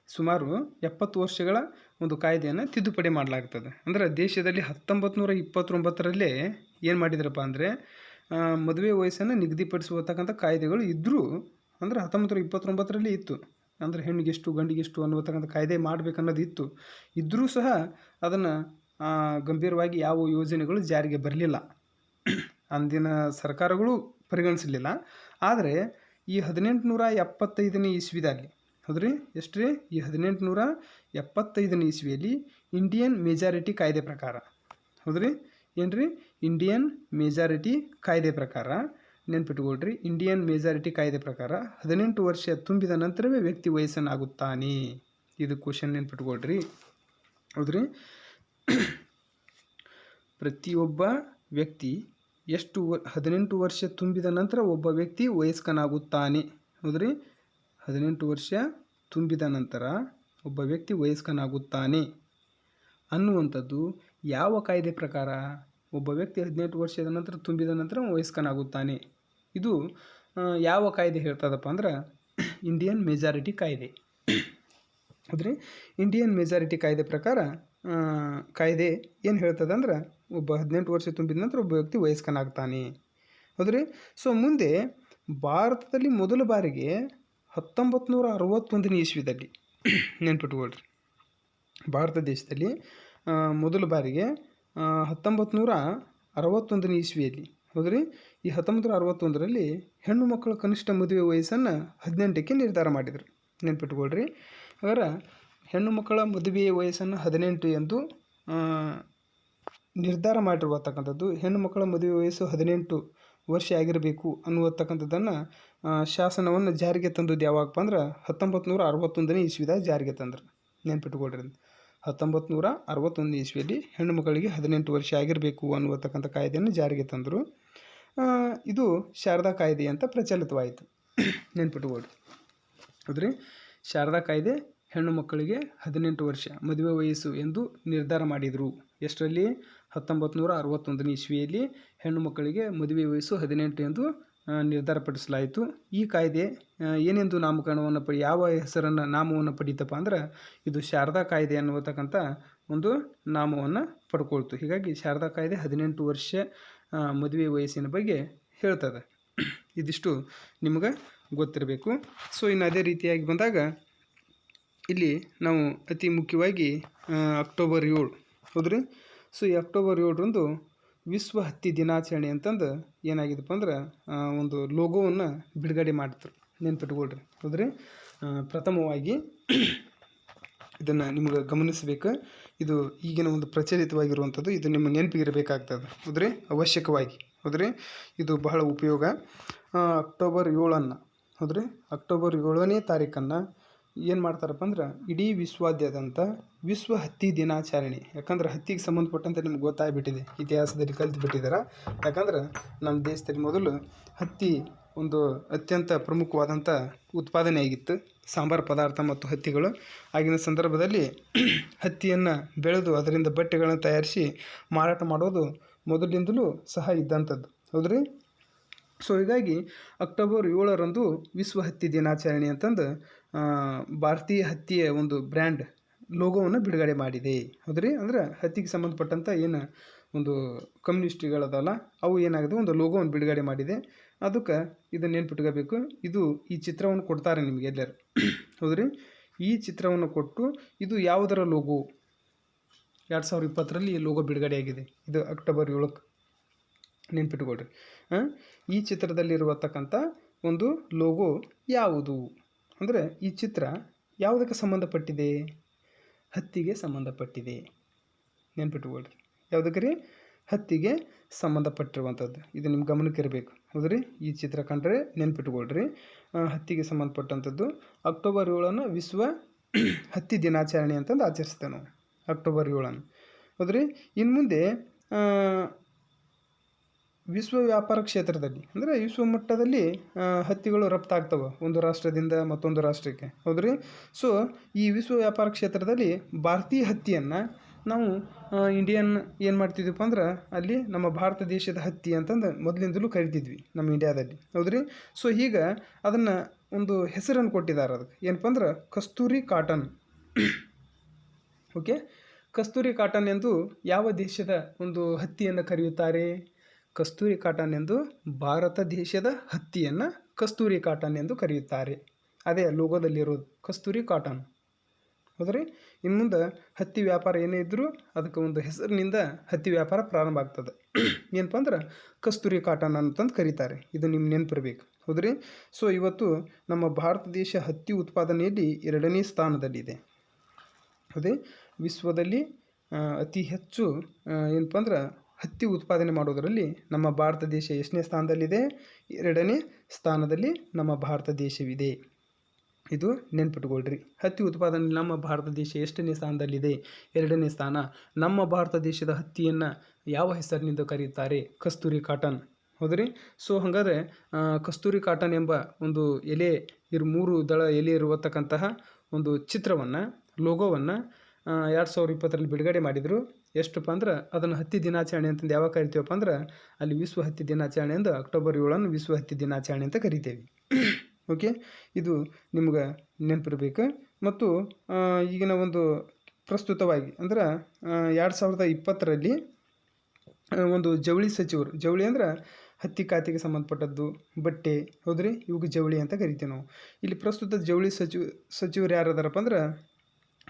ಸುಮಾರು 70 ವರ್ಷಗಳ ಒಂದು ಕಾಯ್ದೆಯನ್ನು ತಿದ್ದುಪಡಿ ಮಾಡಲಾಗ್ತದೆ. ಅಂದರೆ ದೇಶದಲ್ಲಿ 1929ರಲ್ಲೇ ಏನು ಮಾಡಿದ್ರಪ್ಪ ಅಂದರೆ ಮದುವೆ ವಯಸ್ಸನ್ನು ನಿಗದಿಪಡಿಸುವತಕ್ಕಂಥ ಕಾಯ್ದೆಗಳು ಇದ್ದರೂ, ಅಂದರೆ 1929ರಲ್ಲಿ ಇತ್ತು, ಅಂದರೆ ಹೆಣ್ಣಿಗೆಷ್ಟು ಗಂಡಿಗೆಷ್ಟು ಅನ್ನುವತಕ್ಕಂಥ ಕಾಯ್ದೆ ಮಾಡಬೇಕನ್ನೋದು ಇದ್ದರೂ ಸಹ ಅದನ್ನು ಗಂಭೀರವಾಗಿ ಯಾವ ಯೋಜನೆಗಳು ಜಾರಿಗೆ ಬರಲಿಲ್ಲ. ಅಂದಿನ ಸರ್ಕಾರಗಳು ಪರಿಗಣಿಸಲಿಲ್ಲ. ಆದರೆ ಈ 1875ನೇ ಇಸ್ವಿದಲ್ಲಿ, ಹೌದ್ರಿ, ಎಷ್ಟು ರೀ, ಈ 1875ನೇ ಇಸ್ವಿಯಲ್ಲಿ ಇಂಡಿಯನ್ ಮೆಜಾರಿಟಿ ಕಾಯ್ದೆ ಪ್ರಕಾರ, ಹೌದ್ರಿ, ಏನ್ರಿ, ಇಂಡಿಯನ್ ಮೆಜಾರಿಟಿ ಕಾಯ್ದೆ ಪ್ರಕಾರ, ನೆನ್ಪಿಟ್ಕೊಳ್ರಿ, ಇಂಡಿಯನ್ ಮೆಜಾರಿಟಿ ಕಾಯ್ದೆ ಪ್ರಕಾರ 18 ವರ್ಷ ತುಂಬಿದ ನಂತರವೇ ವ್ಯಕ್ತಿ ವಯಸ್ಸನ್ನಾಗುತ್ತಾನೆ. ಇದು ಕ್ವಶನ್, ನೆನ್ಪಿಟ್ಕೊಳ್ರಿ, ಹೌದ್ರಿ. ಪ್ರತಿಯೊಬ್ಬ ವ್ಯಕ್ತಿ 18 ವರ್ಷ ತುಂಬಿದ ನಂತರ ಒಬ್ಬ ವ್ಯಕ್ತಿ ವಯಸ್ಕನಾಗುತ್ತಾನೆ, ಹೌದ್ರಿ. 18 ವರ್ಷ ತುಂಬಿದ ನಂತರ ಒಬ್ಬ ವ್ಯಕ್ತಿ ವಯಸ್ಕನಾಗುತ್ತಾನೆ ಅನ್ನುವಂಥದ್ದು ಯಾವ ಕಾಯ್ದೆ ಪ್ರಕಾರ? ಒಬ್ಬ ವ್ಯಕ್ತಿ 18 ವರ್ಷದ ನಂತರ ತುಂಬಿದ ನಂತರ ವಯಸ್ಕನಾಗುತ್ತಾನೆ, ಇದು ಯಾವ ಕಾಯ್ದೆ ಹೇಳ್ತದಪ್ಪ ಅಂದ್ರೆ ಇಂಡಿಯನ್ ಮೆಜಾರಿಟಿ ಕಾಯ್ದೆ, ಹೌದ್ರಿ. ಇಂಡಿಯನ್ ಮೆಜಾರಿಟಿ ಕಾಯ್ದೆ ಪ್ರಕಾರ ಕಾಯ್ದೆ ಏನು ಹೇಳ್ತದೆ ಅಂದ್ರೆ ಒಬ್ಬ 18 ವರ್ಷ ತುಂಬಿದ ನಂತರ ಒಬ್ಬ ವ್ಯಕ್ತಿ ವಯಸ್ಕನಾಗ್ತಾನೆ, ಹೌದ್ರಿ. ಸೊ ಮುಂದೆ ಭಾರತದಲ್ಲಿ ಮೊದಲ ಬಾರಿಗೆ 1961ನೇ ಇಸ್ವಿದಲ್ಲಿ, ನೆನ್ಪಿಟ್ಕೊಳ್ರಿ, ಭಾರತ ದೇಶದಲ್ಲಿ ಮೊದಲ ಬಾರಿಗೆ 1961ನೇ ಇಸ್ವಿಯಲ್ಲಿ, ಹೌದ್ರಿ, ಈ 1961ರಲ್ಲಿ ಹೆಣ್ಣು ಮಕ್ಕಳ ಕನಿಷ್ಠ ಮದುವೆ ವಯಸ್ಸನ್ನು 18ಕ್ಕೆ ನಿರ್ಧಾರ ಮಾಡಿದರು, ನೆನ್ಪಿಟ್ಕೊಳ್ರಿ. ಹಾಗಾದ್ರೆ ಹೆಣ್ಣು ಮಕ್ಕಳ ಮದುವೆಯ ವಯಸ್ಸನ್ನು 18 ಎಂದು ನಿರ್ಧಾರ ಮಾಡಿರುವತಕ್ಕಂಥದ್ದು, ಹೆಣ್ಣು ಮಕ್ಕಳ ಮದುವೆ ವಯಸ್ಸು 18 ವರ್ಷ ಆಗಿರಬೇಕು ಅನ್ನುವತಕ್ಕಂಥದ್ದನ್ನು ಶಾಸನವನ್ನು ಜಾರಿಗೆ ತಂದದ್ದು ಯಾವಾಗಪ್ಪ ಅಂದ್ರೆ 1961ನೇ ಇಸ್ವಿದಾಗ ಜಾರಿಗೆ ತಂದರು, ನೆನ್ಪಿಟ್ಕೊಳ್ರಿ. 1961ನೇ ಇಸ್ವಿಯಲ್ಲಿ ಹೆಣ್ಣು ಮಕ್ಕಳಿಗೆ 18 ವರ್ಷ ಆಗಿರಬೇಕು ಅನ್ನುವತಕ್ಕಂಥ ಕಾಯ್ದೆಯನ್ನು ಜಾರಿಗೆ ತಂದರು. ಇದು ಶಾರದಾ ಕಾಯ್ದೆ ಅಂತ ಪ್ರಚಲಿತವಾಯಿತು, ನೆನ್ಪಿಟ್ಕೊಳ್ರಿ, ಹೌದ್ರಿ. ಶಾರದಾ ಕಾಯ್ದೆ ಹೆಣ್ಣು ಮಕ್ಕಳಿಗೆ 18 ವರ್ಷ ಮದುವೆ ವಯಸ್ಸು ಎಂದು ನಿರ್ಧಾರ ಮಾಡಿದರು. ಎಷ್ಟರಲ್ಲಿ? 1961ನೇ ಇಸ್ವಿಯಲ್ಲಿ ಹೆಣ್ಣು ಮಕ್ಕಳಿಗೆ ಮದುವೆ ವಯಸ್ಸು 18 ಎಂದು ನಿರ್ಧಾರಪಡಿಸಲಾಯಿತು. ಈ ಕಾಯ್ದೆ ಏನೆಂದು ನಾಮಕರಣವನ್ನು ಯಾವ ಹೆಸರನ್ನು ನಾಮವನ್ನು ಪಡೀತಪ್ಪ ಅಂದ್ರೆ ಇದು ಶಾರದಾ ಕಾಯ್ದೆ ಅನ್ನುವತಕ್ಕಂಥ ಒಂದು ನಾಮವನ್ನು ಪಡ್ಕೊಳ್ತು. ಹೀಗಾಗಿ ಶಾರದಾ ಕಾಯ್ದೆ 18 ವರ್ಷ ಮದುವೆ ವಯಸ್ಸಿನ ಬಗ್ಗೆ ಹೇಳ್ತದೆ. ಇದಿಷ್ಟು ನಿಮಗೆ ಗೊತ್ತಿರಬೇಕು. ಸೊ ಇನ್ನು ಅದೇ ರೀತಿಯಾಗಿ ಬಂದಾಗ ಇಲ್ಲಿ ನಾವು ಅತಿ ಮುಖ್ಯವಾಗಿ ಅಕ್ಟೋಬರ್ 7, ಹೌದ್ರಿ. ಸೊ ಈ ಅಕ್ಟೋಬರ್ 7ರಂದು ವಿಶ್ವ ಹತ್ತಿ ದಿನಾಚರಣೆ ಅಂತಂದು ಏನಾಗಿದೆಪ್ಪ ಅಂದ್ರೆ ಒಂದು ಲೋಗೋವನ್ನು ಬಿಡುಗಡೆ ಮಾಡಿದ್ರು, ನೆನ್ಪಿಟ್ಕೊಳ್ರಿ, ಹೌದ್ರಿ. ಪ್ರಥಮವಾಗಿ ಇದನ್ನು ನಿಮಗೆ ಗಮನಿಸಬೇಕು. ಇದು ಈಗಿನ ಒಂದು ಪ್ರಚಲಿತವಾಗಿರುವಂಥದ್ದು, ಇದು ನಿಮ್ಮ ನೆನಪಿಗಿರಬೇಕಾಗ್ತದೆ, ಹೌದ್ರಿ, ಅವಶ್ಯಕವಾಗಿ, ಹೌದ್ರಿ. ಇದು ಬಹಳ ಉಪಯೋಗ. ಅಕ್ಟೋಬರ್ 7, ಹೌದ್ರಿ, ಅಕ್ಟೋಬರ್ 7ನೇ ತಾರೀಕನ್ನು ಏನು ಮಾಡ್ತಾರಪ್ಪ ಅಂದ್ರೆ ಇಡೀ ವಿಶ್ವಾದ್ಯಂತ ವಿಶ್ವ ಹತ್ತಿ ದಿನಾಚರಣೆ. ಯಾಕಂದ್ರೆ ಹತ್ತಿಗೆ ಸಂಬಂಧಪಟ್ಟಂತೆ ನಿಮ್ಗೆ ಗೊತ್ತಾಗ್ಬಿಟ್ಟಿದೆ, ಇತಿಹಾಸದಲ್ಲಿ ಕಲಿತು ಬಿಟ್ಟಿದ್ದಾರೆ. ಯಾಕಂದ್ರೆ ನಮ್ಮ ದೇಶದಲ್ಲಿ ಮೊದಲು ಹತ್ತಿ ಒಂದು ಅತ್ಯಂತ ಪ್ರಮುಖವಾದಂಥ ಉತ್ಪಾದನೆ ಆಗಿತ್ತು, ಸಾಂಬಾರು ಪದಾರ್ಥ ಮತ್ತು ಹತ್ತಿಗಳು. ಆಗಿನ ಸಂದರ್ಭದಲ್ಲಿ ಹತ್ತಿಯನ್ನು ಬೆಳೆದು ಅದರಿಂದ ಬಟ್ಟೆಗಳನ್ನು ತಯಾರಿಸಿ ಮಾರಾಟ ಮಾಡೋದು ಮೊದಲಿಂದಲೂ ಸಹ ಇದ್ದಂಥದ್ದು, ಹೌದ್ರಿ. ಸೊ ಹೀಗಾಗಿ ಅಕ್ಟೋಬರ್ 7ರಂದು ವಿಶ್ವ ಹತ್ತಿ ದಿನಾಚರಣೆ ಅಂತಂದು ಭಾರತೀಯ ಹತ್ತಿಯ ಒಂದು ಬ್ರ್ಯಾಂಡ್ ಲೋಗೋವನ್ನು ಬಿಡುಗಡೆ ಮಾಡಿದೆ, ಹೌದ್ರಿ. ಅಂದ್ರೆ ಹತ್ತಿಗೆ ಸಂಬಂಧಪಟ್ಟಂಥ ಏನು ಒಂದು ಕಮ್ಯುನಿಸ್ಟ್ಗಳದಲ್ಲ ಅವು ಏನಾಗಿದೆ ಒಂದು ಲೋಗೋವನ್ನು ಬಿಡುಗಡೆ ಮಾಡಿದೆ. ಅದಕ್ಕೆ ಇದನ್ನು ನೆನ್ಪಿಟ್ಕೋಬೇಕು. ಇದು ಈ ಚಿತ್ರವನ್ನು ಕೊಡ್ತಾರೆ ನಿಮಗೆ ಎಲ್ಲರೂ, ಹೌದ್ರಿ. ಈ ಚಿತ್ರವನ್ನು ಕೊಟ್ಟು ಇದು ಯಾವುದರ ಲೋಗೋ? 2020ರಲ್ಲಿ ಈ ಲೋಗೋ ಬಿಡುಗಡೆಯಾಗಿದೆ. ಇದು ಅಕ್ಟೋಬರ್ 7ಕ್ಕೆ, ನೆನ್ಪಿಟ್ಕೊಳ್ರಿ. ಈ ಚಿತ್ರದಲ್ಲಿರುವತಕ್ಕಂಥ ಒಂದು ಲೋಗೋ ಯಾವುದು ಅಂದರೆ ಈ ಚಿತ್ರ ಯಾವುದಕ್ಕೆ ಸಂಬಂಧಪಟ್ಟಿದೆ? ಹತ್ತಿಗೆ ಸಂಬಂಧಪಟ್ಟಿದೆ, ನೆನ್ಪಿಟ್ಕೊಳ್ರಿ. ಯಾವುದಕ್ಕೆ ರೀ? ಹತ್ತಿಗೆ ಸಂಬಂಧಪಟ್ಟಿರುವಂಥದ್ದು. ಇದು ನಿಮ್ಮ ಗಮನಕ್ಕೆ ಇರಬೇಕು, ಹೌದ್ರಿ. ಈ ಚಿತ್ರ ಕಂಡ್ರೆ ನೆನ್ಪಿಟ್ಕೊಳ್ರಿ, ಹತ್ತಿಗೆ ಸಂಬಂಧಪಟ್ಟಂಥದ್ದು. ಅಕ್ಟೋಬರ್ 7 ವಿಶ್ವ ಹತ್ತಿ ದಿನಾಚರಣೆ ಅಂತಂದು ಆಚರಿಸ್ತೇವೆ ನಾವು, ಅಕ್ಟೋಬರ್ 7, ಹೌದ್ರಿ. ಇನ್ನು ಮುಂದೆ ವಿಶ್ವ ವ್ಯಾಪಾರ ಕ್ಷೇತ್ರದಲ್ಲಿ ಅಂದರೆ ವಿಶ್ವ ಮಟ್ಟದಲ್ಲಿ ಹತ್ತಿಗಳು ರಫ್ತಾಗ್ತವೆ ಒಂದು ರಾಷ್ಟ್ರದಿಂದ ಮತ್ತೊಂದು ರಾಷ್ಟ್ರಕ್ಕೆ, ಹೌದ್ರಿ. ಸೊ ಈ ವಿಶ್ವ ವ್ಯಾಪಾರ ಕ್ಷೇತ್ರದಲ್ಲಿ ಭಾರತೀಯ ಹತ್ತಿಯನ್ನು ನಾವು ಇಂಡಿಯನ್ ಏನು ಮಾಡ್ತಿದ್ವಿಪ್ಪ ಅಂದ್ರೆ ಅಲ್ಲಿ ನಮ್ಮ ಭಾರತ ದೇಶದ ಹತ್ತಿ ಅಂತಂದು ಮೊದಲಿಂದಲೂ ಕರಿತಿದ್ವಿ ನಮ್ಮ ಇಂಡಿಯಾದಲ್ಲಿ, ಹೌದ್ರಿ. ಸೊ ಈಗ ಅದನ್ನು ಒಂದು ಹೆಸರನ್ನು ಕೊಟ್ಟಿದ್ದಾರೆ, ಅದಕ್ಕೆ ಏನಪ್ಪ ಅಂದ್ರೆ ಕಸ್ತೂರಿ ಕಾಟನ್ ಓಕೆ, ಕಸ್ತೂರಿ ಕಾಟನ್ ಎಂದು ಯಾವ ದೇಶದ ಒಂದು ಹತ್ತಿಯನ್ನು ಕರೆಯುತ್ತಾರೆ? ಕಸ್ತೂರಿ ಕಾಟನ್ ಎಂದು ಭಾರತ ದೇಶದ ಹತ್ತಿಯನ್ನು ಕಸ್ತೂರಿ ಕಾಟನ್ ಎಂದು ಕರೆಯುತ್ತಾರೆ. ಅದೇ ಲೋಗೋದಲ್ಲಿರೋದು ಕಸ್ತೂರಿ ಕಾಟನ್. ಹೌದ್ರಿ, ಇನ್ನು ಮುಂದೆ ಹತ್ತಿ ವ್ಯಾಪಾರ ಏನೇ ಇದ್ದರೂ ಅದಕ್ಕೆ ಒಂದು ಹೆಸರಿನಿಂದ ಹತ್ತಿ ವ್ಯಾಪಾರ ಪ್ರಾರಂಭ ಆಗ್ತದೆ. ಏನಪ್ಪ ಅಂದ್ರೆ ಕಸ್ತೂರಿ ಕಾಟನ್ ಅಂತಂದು ಕರೀತಾರೆ. ಇದು ನಿಮ್ಮ ನೆನಪಿರ್ಬೇಕು. ಹೌದ್ರಿ, ಸೊ ಇವತ್ತು ನಮ್ಮ ಭಾರತ ದೇಶ ಹತ್ತಿ ಉತ್ಪಾದನೆಯಲ್ಲಿ 2ನೇ ಸ್ಥಾನದಲ್ಲಿದೆ. ಹೌದೇ, ವಿಶ್ವದಲ್ಲಿ ಅತಿ ಹೆಚ್ಚು ಏನಪ್ಪ ಅಂದ್ರೆ ಹತ್ತಿ ಉತ್ಪಾದನೆ ಮಾಡೋದರಲ್ಲಿ ನಮ್ಮ ಭಾರತ ದೇಶ ಎಷ್ಟನೇ ಸ್ಥಾನದಲ್ಲಿದೆ? 2ನೇ ಸ್ಥಾನದಲ್ಲಿ ನಮ್ಮ ಭಾರತ ದೇಶವಿದೆ. ಇದು ನೆನ್ಪಿಟ್ಕೊಳ್ರಿ. ಹತ್ತಿ ಉತ್ಪಾದನೆ ನಮ್ಮ ಭಾರತ ದೇಶ ಎಷ್ಟನೇ ಸ್ಥಾನದಲ್ಲಿದೆ? 2ನೇ ಸ್ಥಾನ. ನಮ್ಮ ಭಾರತ ದೇಶದ ಹತ್ತಿಯನ್ನು ಯಾವ ಹೆಸರಿನಿಂದ ಕರೆಯುತ್ತಾರೆ? ಕಸ್ತೂರಿ ಕಾಟನ್. ಹೌದ್ರಿ, ಸೊ ಹಾಗಾದರೆ ಕಸ್ತೂರಿ ಕಾಟನ್ ಎಂಬ ಒಂದು ಎಲೆ 3 ದಳ ಎಲೆ ಇರುವತಕ್ಕಂತಹ ಒಂದು ಚಿತ್ರವನ್ನು, ಲೋಗೋವನ್ನು 2020ರಲ್ಲಿ ಬಿಡುಗಡೆ ಮಾಡಿದರು. ಎಷ್ಟಪ್ಪ ಅಂದ್ರೆ ಅದನ್ನು ಹತ್ತಿ ದಿನಾಚರಣೆ ಅಂತಂದು ಯಾವಾಗ ಕರಿತೀವಪ್ಪ ಅಂದ್ರೆ ಅಲ್ಲಿ ವಿಶ್ವ ಹತ್ತಿ ದಿನಾಚರಣೆ ಎಂದು ಅಕ್ಟೋಬರ್ 7 ವಿಶ್ವ ಹತ್ತಿ ದಿನಾಚರಣೆ ಅಂತ ಕರಿತೇವೆ. ಓಕೆ, ಇದು ನಿಮ್ಗೆ ನೆನಪಿರ್ಬೇಕು. ಮತ್ತು ಈಗಿನ ಒಂದು ಪ್ರಸ್ತುತವಾಗಿ ಅಂದ್ರೆ 2020ರಲ್ಲಿ ಒಂದು ಜವಳಿ ಸಚಿವರು, ಜವಳಿ ಅಂದ್ರೆ ಹತ್ತಿ ಖಾತೆಗೆ ಸಂಬಂಧಪಟ್ಟದ್ದು, ಬಟ್ಟೆ, ಹೌದ್ರಿ, ಇವಾಗ ಜವಳಿ ಅಂತ ಕರಿತೀವಿ ನಾವು. ಇಲ್ಲಿ ಪ್ರಸ್ತುತ ಜವಳಿ ಸಚಿವರು ಯಾರದಾರಪ್ಪ ಅಂದ್ರೆ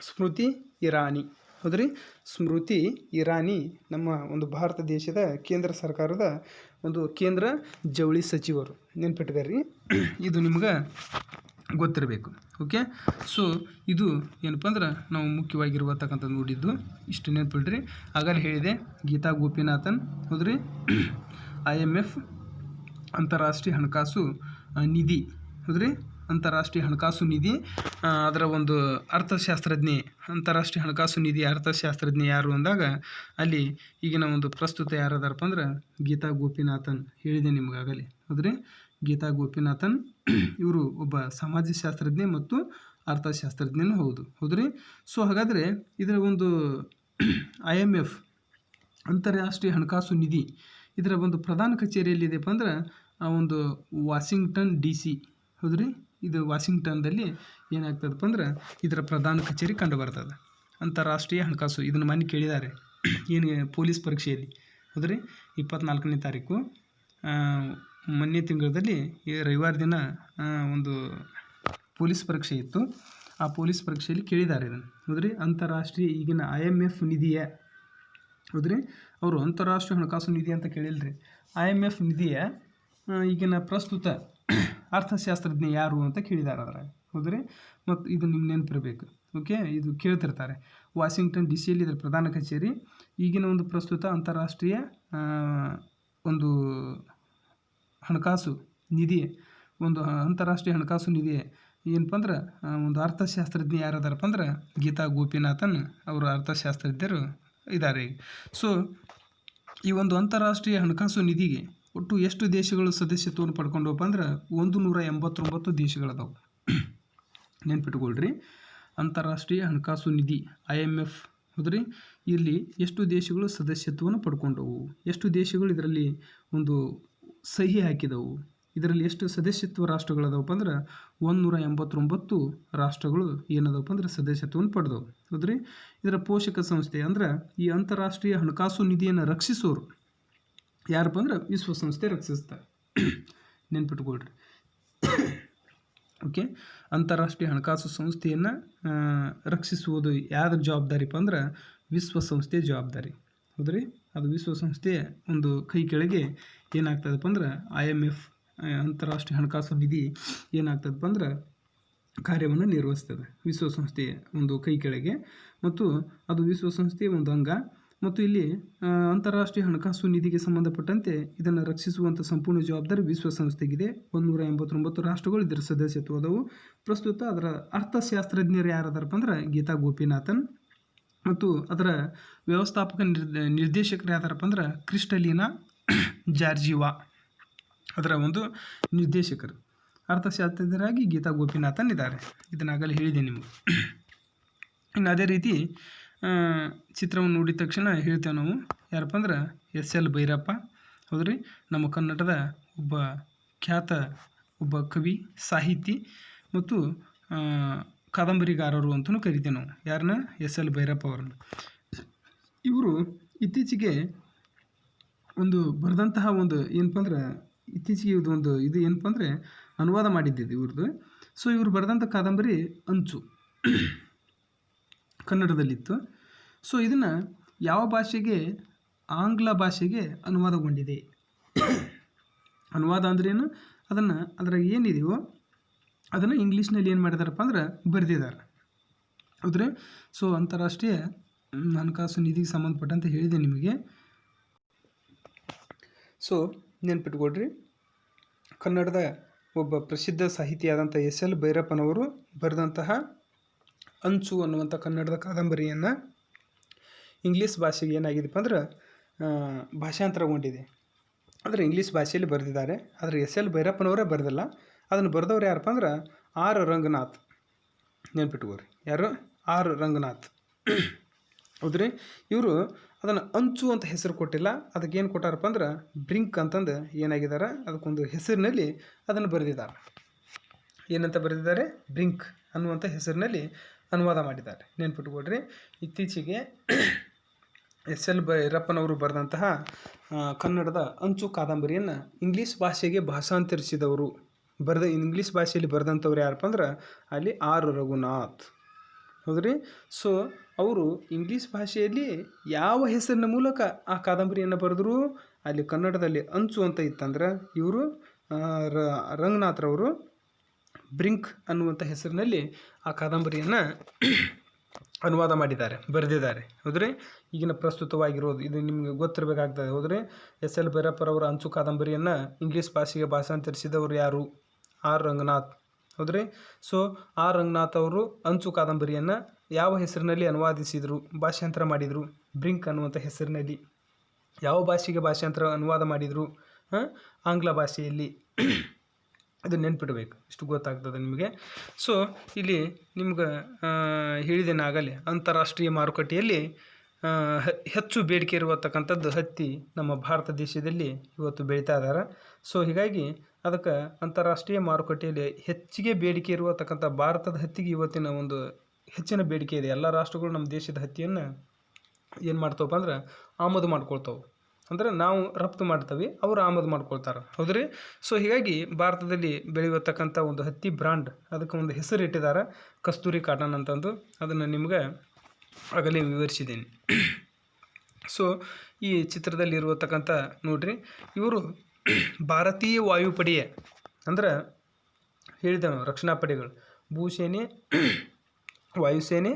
ಸ್ಮೃತಿ ಇರಾನಿ. ಹೌದ್ರಿ, ಸ್ಮೃತಿ ಇರಾನಿ ನಮ್ಮ ಒಂದು ಭಾರತ ದೇಶದ ಕೇಂದ್ರ ಸರ್ಕಾರದ ಒಂದು ಕೇಂದ್ರ ಜವಳಿ ಸಚಿವರು. ನೆನ್ಪಿಟ್ಕರ್ರಿ, ಇದು ನಿಮ್ಗೆ ಗೊತ್ತಿರಬೇಕು. ಓಕೆ, ಸೊ ಇದು ಏನಪ್ಪ ಅಂದ್ರೆ ನಾವು ಮುಖ್ಯವಾಗಿರುವತಕ್ಕಂಥದ್ದು ನೋಡಿದ್ದು ಇಷ್ಟು ನೆನ್ಪಿಡ್ರಿ. ಆಗಲೇ ಹೇಳಿದೆ ಗೀತಾ ಗೋಪಿನಾಥನ್. ಹೌದ್ರಿ, IMF ಅಂತಾರಾಷ್ಟ್ರೀಯ ಹಣಕಾಸು ನಿಧಿ. ಹೌದ್ರಿ, ಅಂತಾರಾಷ್ಟ್ರೀಯ ಹಣಕಾಸು ನಿಧಿ ಅದರ ಒಂದು ಅರ್ಥಶಾಸ್ತ್ರಜ್ಞೆ. ಅಂತಾರಾಷ್ಟ್ರೀಯ ಹಣಕಾಸು ನಿಧಿ ಅರ್ಥಶಾಸ್ತ್ರಜ್ಞೆ ಯಾರು ಅಂದಾಗ ಅಲ್ಲಿ ಈಗಿನ ಒಂದು ಪ್ರಸ್ತುತ ಯಾರದಾರಪ್ಪ ಅಂದ್ರೆ ಗೀತಾ ಗೋಪಿನಾಥನ್. ಹೇಳಿದೆ ನಿಮ್ಗಾಗಲೇ. ಹೌದ್ರಿ, ಗೀತಾ ಗೋಪಿನಾಥನ್ ಇವರು ಒಬ್ಬ ಸಮಾಜಶಾಸ್ತ್ರಜ್ಞೆ ಮತ್ತು ಅರ್ಥಶಾಸ್ತ್ರಜ್ಞನೂ ಹೌದು. ಹೌದ್ರಿ, ಸೊ ಹಾಗಾದರೆ ಇದರ ಒಂದು IMF ಅಂತಾರಾಷ್ಟ್ರೀಯ ಹಣಕಾಸು ನಿಧಿ ಇದರ ಒಂದು ಪ್ರಧಾನ ಕಚೇರಿಯಲ್ಲಿದೆಪ್ಪ ಅಂದ್ರೆ ಒಂದು ವಾಷಿಂಗ್ಟನ್ DC. ಹೌದ್ರಿ, ಇದು ವಾಷಿಂಗ್ಟನ್ದಲ್ಲಿ ಏನಾಗ್ತದಪ್ಪ ಅಂದ್ರೆ ಇದರ ಪ್ರಧಾನ ಕಚೇರಿ ಕಂಡು ಬರ್ತದೆ. ಅಂತಾರಾಷ್ಟ್ರೀಯ ಹಣಕಾಸು ಇದನ್ನು ಮನೆ ಕೇಳಿದ್ದಾರೆ ಏನು ಪೊಲೀಸ್ ಪರೀಕ್ಷೆಯಲ್ಲಿ. ಹೌದ್ರಿ, 24ನೇ ತಾರೀಕು ಮೊನ್ನೆ ತಿಂಗಳಲ್ಲಿ ರವಿವಾರ ದಿನ ಒಂದು ಪೊಲೀಸ್ ಪರೀಕ್ಷೆ ಇತ್ತು. ಆ ಪೊಲೀಸ್ ಪರೀಕ್ಷೆಯಲ್ಲಿ ಕೇಳಿದ್ದಾರೆ ಇದನ್ನು. ಹೌದ್ರಿ, ಅಂತಾರಾಷ್ಟ್ರೀಯ ಈಗಿನ IMF ನಿಧಿಯ, ಹೌದ್ರಿ, ಅವರು ಅಂತಾರಾಷ್ಟ್ರೀಯ ಹಣಕಾಸು ನಿಧಿ ಅಂತ ಕೇಳಿಲ್ರಿ. IMF ನಿಧಿಯ ಈಗಿನ ಪ್ರಸ್ತುತ ಅರ್ಥಶಾಸ್ತ್ರಜ್ಞ ಯಾರು ಅಂತ ಕೇಳಿದ್ದಾರೆ ಅದರ. ಹೌದ್ರಿ, ಮತ್ತು ಇದು ನಿಮ್ಮ ನೆನಪಿರಬೇಕು. ಓಕೆ, ಇದು ಕೇಳ್ತಿರ್ತಾರೆ. ವಾಷಿಂಗ್ಟನ್ DCಯಲ್ಲಿ ಇದರ ಪ್ರಧಾನ ಕಚೇರಿ. ಈಗಿನ ಒಂದು ಪ್ರಸ್ತುತ ಅಂತಾರಾಷ್ಟ್ರೀಯ ಒಂದು ಹಣಕಾಸು ನಿಧಿ, ಒಂದು ಅಂತಾರಾಷ್ಟ್ರೀಯ ಹಣಕಾಸು ನಿಧಿ ಏನಪ್ಪ ಅಂದ್ರೆ ಒಂದು ಅರ್ಥಶಾಸ್ತ್ರಜ್ಞ ಯಾರದಾರಪ್ಪ ಅಂದ್ರೆ ಗೀತಾ ಗೋಪಿನಾಥನ್ ಅವರು ಅರ್ಥಶಾಸ್ತ್ರಜ್ಞರು ಇದ್ದಾರೆ. ಸೊ ಈ ಒಂದು ಅಂತಾರಾಷ್ಟ್ರೀಯ ಹಣಕಾಸು ನಿಧಿಗೆ ಒಟ್ಟು ಎಷ್ಟು ದೇಶಗಳು ಸದಸ್ಯತ್ವವನ್ನು ಪಡ್ಕೊಂಡವಪ್ಪ ಅಂದ್ರೆ 189 ದೇಶಗಳದಾವು. ನೆನ್ಪಿಟ್ಕೊಳ್ರಿ, ಅಂತಾರಾಷ್ಟ್ರೀಯ ಹಣಕಾಸು ನಿಧಿ IMF. ಹೌದ್ರಿ, ಇಲ್ಲಿ ಎಷ್ಟು ದೇಶಗಳು ಸದಸ್ಯತ್ವವನ್ನು ಪಡ್ಕೊಂಡವು, ಎಷ್ಟು ದೇಶಗಳು ಇದರಲ್ಲಿ ಒಂದು ಸಹಿ ಹಾಕಿದವು, ಇದರಲ್ಲಿ ಎಷ್ಟು ಸದಸ್ಯತ್ವ ರಾಷ್ಟ್ರಗಳದಾವಪ್ಪ ಅಂದ್ರೆ 189 ರಾಷ್ಟ್ರಗಳು ಏನದವಪ್ಪ ಅಂದ್ರೆ ಸದಸ್ಯತ್ವವನ್ನು ಪಡೆದವು. ಹೌದ್ರಿ, ಇದರ ಪೋಷಕ ಸಂಸ್ಥೆ ಅಂದ್ರೆ ಈ ಅಂತಾರಾಷ್ಟ್ರೀಯ ಹಣಕಾಸು ನಿಧಿಯನ್ನು ರಕ್ಷಿಸೋರು ಯಾರಪ್ಪ ಅಂದ್ರೆ ವಿಶ್ವಸಂಸ್ಥೆ ರಕ್ಷಿಸ್ತಾರೆ. ನೆನ್ಪಿಟ್ಕೊಳ್ರಿ. ಓಕೆ, ಅಂತಾರಾಷ್ಟ್ರೀಯ ಹಣಕಾಸು ಸಂಸ್ಥೆಯನ್ನು ರಕ್ಷಿಸುವುದು ಯಾರ ಜವಾಬ್ದಾರಿಪ್ಪ ಅಂದ್ರೆ ವಿಶ್ವಸಂಸ್ಥೆ ಜವಾಬ್ದಾರಿ. ಹೌದ್ರಿ, ಅದು ವಿಶ್ವಸಂಸ್ಥೆಯ ಒಂದು ಕೈ ಕೆಳಗೆ ಏನಾಗ್ತದಪ್ಪ ಅಂದ್ರೆ IMF ಅಂತಾರಾಷ್ಟ್ರೀಯ ಹಣಕಾಸು ನಿಧಿ ಏನಾಗ್ತದಪ್ಪ ಅಂದ್ರೆ ಕಾರ್ಯವನ್ನು ನಿರ್ವಹಿಸ್ತದೆ ವಿಶ್ವಸಂಸ್ಥೆಯ ಒಂದು ಕೈ ಕೆಳಗೆ, ಮತ್ತು ಅದು ವಿಶ್ವಸಂಸ್ಥೆಯ ಒಂದು ಅಂಗ. ಮತ್ತು ಇಲ್ಲಿ ಅಂತಾರಾಷ್ಟ್ರೀಯ ಹಣಕಾಸು ನಿಧಿಗೆ ಸಂಬಂಧಪಟ್ಟಂತೆ ಇದನ್ನು ರಕ್ಷಿಸುವಂಥ ಸಂಪೂರ್ಣ ಜವಾಬ್ದಾರಿ ವಿಶ್ವಸಂಸ್ಥೆಗಿದೆ. 189 ರಾಷ್ಟ್ರಗಳು ಇದರ ಸದಸ್ಯತ್ವದವು. ಪ್ರಸ್ತುತ ಅದರ ಅರ್ಥಶಾಸ್ತ್ರಜ್ಞರು ಯಾರದಾರಪ್ಪ ಅಂದ್ರೆ ಗೀತಾ ಗೋಪಿನಾಥನ್, ಮತ್ತು ಅದರ ವ್ಯವಸ್ಥಾಪಕ ನಿರ್ದೇಶಕರು ಯಾವ್ದಾರಪ್ಪ ಅಂದ್ರೆ ಕ್ರಿಸ್ಟಲಿನಾ ಜಾರ್ಜಿವಾ. ಅದರ ಒಂದು ನಿರ್ದೇಶಕರು ಅರ್ಥಶಾಸ್ತ್ರಜ್ಞರಾಗಿ ಗೀತಾ ಗೋಪಿನಾಥನ್ ಇದ್ದಾರೆ. ಇದನ್ನಾಗಲೇ ಹೇಳಿದೆ ನಿಮಗೆ. ಇನ್ನು ಅದೇ ರೀತಿ ಚಿತ್ರವನ್ನು ನೋಡಿದ ತಕ್ಷಣ ಹೇಳ್ತೇವೆ ನಾವು ಯಾರಪ್ಪ ಅಂದ್ರೆ SL ಭೈರಪ್ಪ. ಹೌದ್ರಿ, ನಮ್ಮ ಕನ್ನಡದ ಒಬ್ಬ ಖ್ಯಾತ ಒಬ್ಬ ಕವಿ, ಸಾಹಿತಿ ಮತ್ತು ಕಾದಂಬರಿಗಾರರು ಅಂತಲೂ ಕರಿತೀವಿ ನಾವು. ಯಾರನ್ನ? ಎಸ್.ಎಲ್. ಭೈರಪ್ಪ ಅವರನ್ನು. ಇವರು ಇತ್ತೀಚೆಗೆ ಒಂದು ಬರೆದಂತಹ ಒಂದು ಏನಪ್ಪ ಅಂದ್ರೆ ಇತ್ತೀಚೆಗೆ ಇದು ಏನಪ್ಪ ಅಂದರೆ ಅನುವಾದ ಮಾಡಿದ್ದಿದ್ದು ಇವ್ರದ್ದು. ಸೊ ಇವರು ಬರೆದಂಥ ಕಾದಂಬರಿ ಅಂಚು ಕನ್ನಡದಲ್ಲಿತ್ತು. ಸೊ ಇದನ್ನು ಯಾವ ಭಾಷೆಗೆ? ಆಂಗ್ಲ ಭಾಷೆಗೆ ಅನುವಾದಗೊಂಡಿದೆ. ಅನುವಾದ ಅಂದ್ರೇನು? ಅದನ್ನು ಅದ್ರಾಗ ಏನಿದೆಯೋ ಅದನ್ನು ಇಂಗ್ಲೀಷ್ನಲ್ಲಿ ಏನು ಮಾಡಿದಾರಪ್ಪ ಅಂದ್ರೆ ಬರೆದಿದ್ದಾರೆ. ಹೌದ್ರಿ? ಸೊ ಅಂತಾರಾಷ್ಟ್ರೀಯ ಹಣಕಾಸು ನಿಧಿಗೆ ಸಂಬಂಧಪಟ್ಟಂತೆ ಹೇಳಿದೆ ನಿಮಗೆ. ಸೊ ನೆನ್ಪಿಟ್ಕೊಳ್ರಿ, ಕನ್ನಡದ ಒಬ್ಬ ಪ್ರಸಿದ್ಧ ಸಾಹಿತಿಯಾದಂಥ ಎಸ್.ಎಲ್. ಭೈರಪ್ಪನವರು ಬರೆದಂತಹ ಅಂಚು ಅನ್ನುವಂಥ ಕನ್ನಡದ ಕಾದಂಬರಿಯನ್ನು ಇಂಗ್ಲೀಷ್ ಭಾಷೆಗೆ ಏನಾಗಿದೆಪ್ಪ ಅಂದ್ರೆ ಭಾಷಾಂತರಗೊಂಡಿದೆ. ಅಂದರೆ ಇಂಗ್ಲೀಷ್ ಭಾಷೆಯಲ್ಲಿ ಬರೆದಿದ್ದಾರೆ. ಆದರೆ ಎಸ್.ಎಲ್. ಭೈರಪ್ಪನವರೇ ಬರೆದಿಲ್ಲ. ಅದನ್ನು ಬರೆದವ್ರು ಯಾರಪ್ಪ ಅಂದ್ರೆ ಆರ್ ರಂಗನಾಥ್. ನೆನ್ಪಿಟ್ಕೋರಿ, ಯಾರು? ಆರ್ ರಂಗನಾಥ್. ಹೌದ್ರಿ? ಇವರು ಅದನ್ನು ಅಂಚು ಅಂತ ಹೆಸರು ಕೊಟ್ಟಿಲ್ಲ. ಅದಕ್ಕೆ ಏನು ಕೊಟ್ಟಾರಪ್ಪ ಅಂದ್ರೆ ಬ್ರಿಂಕ್ ಅಂತಂದು ಏನಾಗಿದ್ದಾರೆ, ಅದಕ್ಕೊಂದು ಹೆಸರಿನಲ್ಲಿ ಅದನ್ನು ಬರೆದಿದ್ದಾರೆ. ಏನಂತ ಬರೆದಿದ್ದಾರೆ? ಬ್ರಿಂಕ್ ಅನ್ನುವಂಥ ಹೆಸರಿನಲ್ಲಿ ಅನುವಾದ ಮಾಡಿದ್ದಾರೆ. ನೆನ್ಪಿಟ್ಕೊಳ್ರಿ, ಇತ್ತೀಚೆಗೆ ಎಸ್.ಎಲ್. ಭೈರಪ್ಪನವರು ಬರೆದಂತಹ ಕನ್ನಡದ ಅಂಚು ಕಾದಂಬರಿಯನ್ನು ಇಂಗ್ಲೀಷ್ ಭಾಷೆಗೆ ಭಾಷಾಂತರಿಸಿದವರು ಇಂಗ್ಲೀಷ್ ಭಾಷೆಯಲ್ಲಿ ಬರೆದಂಥವ್ರು ಯಾರಪ್ಪ ಅಂದ್ರೆ ಅಲ್ಲಿ ಆರ್ ರಘುನಾಥ್. ಹೌದ್ರಿ? ಸೊ ಅವರು ಇಂಗ್ಲೀಷ್ ಭಾಷೆಯಲ್ಲಿ ಯಾವ ಹೆಸರಿನ ಮೂಲಕ ಆ ಕಾದಂಬರಿಯನ್ನು ಬರೆದ್ರು? ಅಲ್ಲಿ ಕನ್ನಡದಲ್ಲಿ ಅಂಚು ಅಂತ ಇತ್ತಂದ್ರೆ ಇವರು ರಂಗನಾಥ್ರವರು ಬ್ರಿಂಕ್ ಅನ್ನುವಂಥ ಹೆಸರಿನಲ್ಲಿ ಆ ಕಾದಂಬರಿಯನ್ನು ಅನುವಾದ ಮಾಡಿದ್ದಾರೆ, ಬರೆದಿದ್ದಾರೆ. ಹೌದ್ರಿ? ಈಗಿನ ಪ್ರಸ್ತುತವಾಗಿರೋದು ಇದು ನಿಮಗೆ ಗೊತ್ತಿರಬೇಕಾಗ್ತದೆ. ಹೌದ್ರಿ? ಎಸ್.ಎಲ್. ಭೈರಪ್ಪರವರ ಅಂಚು ಕಾದಂಬರಿಯನ್ನು ಇಂಗ್ಲೀಷ್ ಭಾಷೆಗೆ ಭಾಷಾಂತರಿಸಿದವರು ಯಾರು? ಆರ್ ರಂಗನಾಥ್. ಹೌದ್ರಿ? ಸೊ ಆರ್ ರಂಗನಾಥ್ ಅವರು ಅಂಚು ಕಾದಂಬರಿಯನ್ನು ಯಾವ ಹೆಸರಿನಲ್ಲಿ ಅನುವಾದಿಸಿದರು, ಭಾಷಾಂತರ ಮಾಡಿದರು? ಬ್ರಿಂಕ್ ಅನ್ನುವಂಥ ಹೆಸರಿನಲ್ಲಿ. ಯಾವ ಭಾಷೆಗೆ ಅನುವಾದ ಮಾಡಿದರು? ಆಂಗ್ಲ ಭಾಷೆಯಲ್ಲಿ. ಅದು ನೆನ್ಪಿಡಬೇಕು, ಇಷ್ಟು ಗೊತ್ತಾಗ್ತದೆ ನಿಮಗೆ. ಸೊ ಇಲ್ಲಿ ನಿಮ್ಗೆ ಹೇಳಿದ್ದೇನಾಗಲೇ, ಅಂತಾರಾಷ್ಟ್ರೀಯ ಮಾರುಕಟ್ಟೆಯಲ್ಲಿ ಹೆಚ್ಚು ಬೇಡಿಕೆ ಇರುವತಕ್ಕಂಥದ್ದು ಹತ್ತಿ ನಮ್ಮ ಭಾರತ ದೇಶದಲ್ಲಿ ಇವತ್ತು ಬೆಳೀತಾ ಇದ್ದಾರೆ. ಸೊ ಹೀಗಾಗಿ ಅದಕ್ಕೆ ಅಂತಾರಾಷ್ಟ್ರೀಯ ಮಾರುಕಟ್ಟೆಯಲ್ಲಿ ಹೆಚ್ಚಿಗೆ ಬೇಡಿಕೆ ಇರುವತಕ್ಕಂಥ ಭಾರತದ ಹತ್ತಿಗೆ ಇವತ್ತಿನ ಒಂದು ಹೆಚ್ಚಿನ ಬೇಡಿಕೆ ಇದೆ. ಎಲ್ಲ ರಾಷ್ಟ್ರಗಳು ನಮ್ಮ ದೇಶದ ಹತ್ತಿಯನ್ನು ಏನು ಮಾಡ್ತಾವಪ್ಪ ಅಂದ್ರೆ ಆಮದು ಮಾಡ್ಕೊಳ್ತಾವೆ. ಅಂದರೆ ನಾವು ರಫ್ತು ಮಾಡ್ತೀವಿ, ಅವರು ಆಮದು ಮಾಡ್ಕೊಳ್ತಾರೆ. ಹೌದ್ರಿ? ಸೊ ಹೀಗಾಗಿ ಭಾರತದಲ್ಲಿ ಬೆಳೆಯತಕ್ಕಂಥ ಒಂದು ಹತ್ತಿ ಬ್ರ್ಯಾಂಡ್, ಅದಕ್ಕೆ ಒಂದು ಹೆಸರು ಇಟ್ಟಿದ್ದಾರೆ, ಕಸ್ತೂರಿ ಕಾಟನ್ ಅಂತಂದು. ಅದನ್ನು ನಿಮ್ಗೆ ಆಗಲೇ ವಿವರಿಸಿದ್ದೀನಿ. ಸೊ ಈ ಚಿತ್ರದಲ್ಲಿ ಇರುವತಕ್ಕಂಥ ನೋಡ್ರಿ, ಇವರು ಭಾರತೀಯ ವಾಯುಪಡೆಯ ಅಂದ್ರೆ ಹೇಳಿದೆ ನಾವು, ರಕ್ಷಣಾ ಪಡೆಗಳು, ಭೂಸೇನೆ, ವಾಯುಸೇನೆ,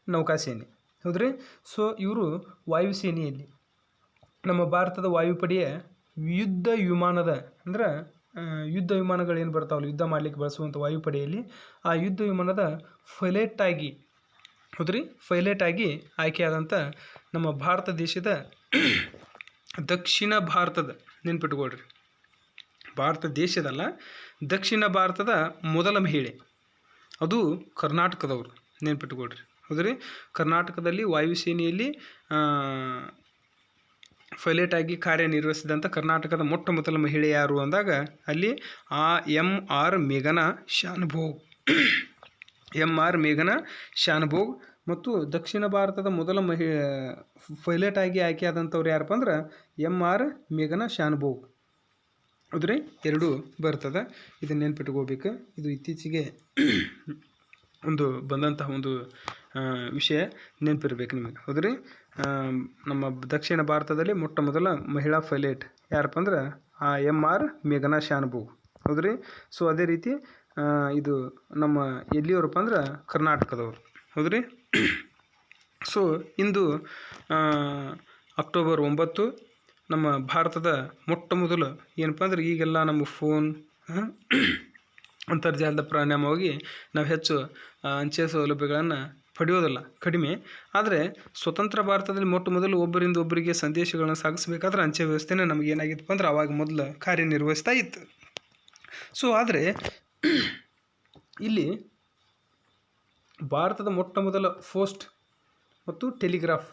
ನೌಕಾಸೇನೆ. ಹೌದ್ರಿ? ಸೊ ಇವರು ವಾಯುಸೇನೆಯಲ್ಲಿ ನಮ್ಮ ಭಾರತದ ವಾಯುಪಡೆಯ ಯುದ್ಧ ವಿಮಾನದ ಅಂದ್ರೆ ಯುದ್ಧ ವಿಮಾನಗಳು ಏನು ಬರ್ತಾವಲ್ಲ, ಯುದ್ಧ ಮಾಡಲಿಕ್ಕೆ ಬಳಸುವಂಥ ವಾಯುಪಡೆಯಲ್ಲಿ ಆ ಯುದ್ಧ ವಿಮಾನದ ಪೈಲಟಾಗಿ, ಹೌದ್ರಿ, ಪೈಲಟಾಗಿ ಆಯ್ಕೆಯಾದಂಥ ನಮ್ಮ ಭಾರತ ದೇಶದ ದಕ್ಷಿಣ ಭಾರತದ, ನೆನ್ಪಿಟ್ಕೊಳ್ರಿ, ಭಾರತ ದೇಶದಲ್ಲ, ದಕ್ಷಿಣ ಭಾರತದ ಮೊದಲ ಮಹಿಳೆ, ಅದು ಕರ್ನಾಟಕದವರು. ನೆನ್ಪಿಟ್ಕೊಳ್ರಿ. ಹೌದ್ರಿ? ಕರ್ನಾಟಕದಲ್ಲಿ ವಾಯುಸೇನೆಯಲ್ಲಿ ಪೈಲಟಾಗಿ ಕಾರ್ಯನಿರ್ವಹಿಸಿದಂಥ ಕರ್ನಾಟಕದ ಮೊಟ್ಟ ಮೊದಲ ಮಹಿಳೆ ಯಾರು ಅಂದಾಗ ಅಲ್ಲಿ ಎಂ.ಆರ್. ಮೇಘನಾ ಶಾನುಭೋಗ್. ಎಂ.ಆರ್. ಮೇಘನಾ ಶಾನುಭೋಗ್. ಮತ್ತು ದಕ್ಷಿಣ ಭಾರತದ ಮೊದಲ ಪೈಲಟಾಗಿ ಆಯ್ಕೆಯಾದಂಥವ್ರು ಯಾರಪ್ಪ ಅಂದ್ರೆ ಎಂ.ಆರ್. ಮೇಘನಾ ಶಾನುಭೋಗ್. ಹೌದ್ರಿ? ಎರಡೂ ಬರ್ತದೆ. ಇದನ್ನು ನೆನ್ಪಿಟ್ಕೋಬೇಕು. ಇದು ಇತ್ತೀಚೆಗೆ ಒಂದು ಬಂದಂತಹ ಒಂದು ವಿಷಯ, ನೆನಪಿರ್ಬೇಕು ನಿಮಗೆ. ಹೌದ್ರಿ? ನಮ್ಮ ದಕ್ಷಿಣ ಭಾರತದಲ್ಲಿ ಮೊಟ್ಟ ಮೊದಲ ಮಹಿಳಾ ಪೈಲಟ್ ಯಾರಪ್ಪ ಅಂದ್ರೆ ಎಂ.ಆರ್. ಮೇಘನಾ ಶಾನುಭೋಗ್. ಹೌದ್ರಿ? ಸೊ ಅದೇ ರೀತಿ ಇದು ನಮ್ಮ ಎಲ್ಲಿಯವರಪ್ಪ ಅಂದ್ರೆ ಕರ್ನಾಟಕದವರು. ಹೌದ್ರಿ? ಸೊ ಇಂದು ಅಕ್ಟೋಬರ್ 9 ನಮ್ಮ ಭಾರತದ ಮೊಟ್ಟ ಮೊದಲು ಏನಪ್ಪ ಅಂದ್ರೆ, ಈಗೆಲ್ಲ ನಮ್ಮ ಫೋನ್ ಅಂತರ್ಜಾಲದ ಪರಿಣಾಮವಾಗಿ ನಾವು ಹೆಚ್ಚು ಅಂಚೆ ಸೌಲಭ್ಯಗಳನ್ನು ಪಡೆಯೋದಿಲ್ಲ, ಕಡಿಮೆ. ಆದರೆ ಸ್ವತಂತ್ರ ಭಾರತದಲ್ಲಿ ಮೊಟ್ಟ ಮೊದಲು ಒಬ್ಬರಿಂದ ಒಬ್ಬರಿಗೆ ಸಂದೇಶಗಳನ್ನು ಸಾಗಿಸಬೇಕಾದ್ರೆ ಅಂಚೆ ವ್ಯವಸ್ಥೆನೇ ನಮಗೆ ಏನಾಗಿತ್ತಪ್ಪ ಅಂದ್ರೆ ಆವಾಗ ಮೊದಲು ಕಾರ್ಯನಿರ್ವಹಿಸ್ತಾ ಇತ್ತು. ಸೊ ಆದರೆ ಇಲ್ಲಿ ಭಾರತದ ಮೊಟ್ಟ ಮೊದಲ ಪೋಸ್ಟ್ ಮತ್ತು ಟೆಲಿಗ್ರಾಫ್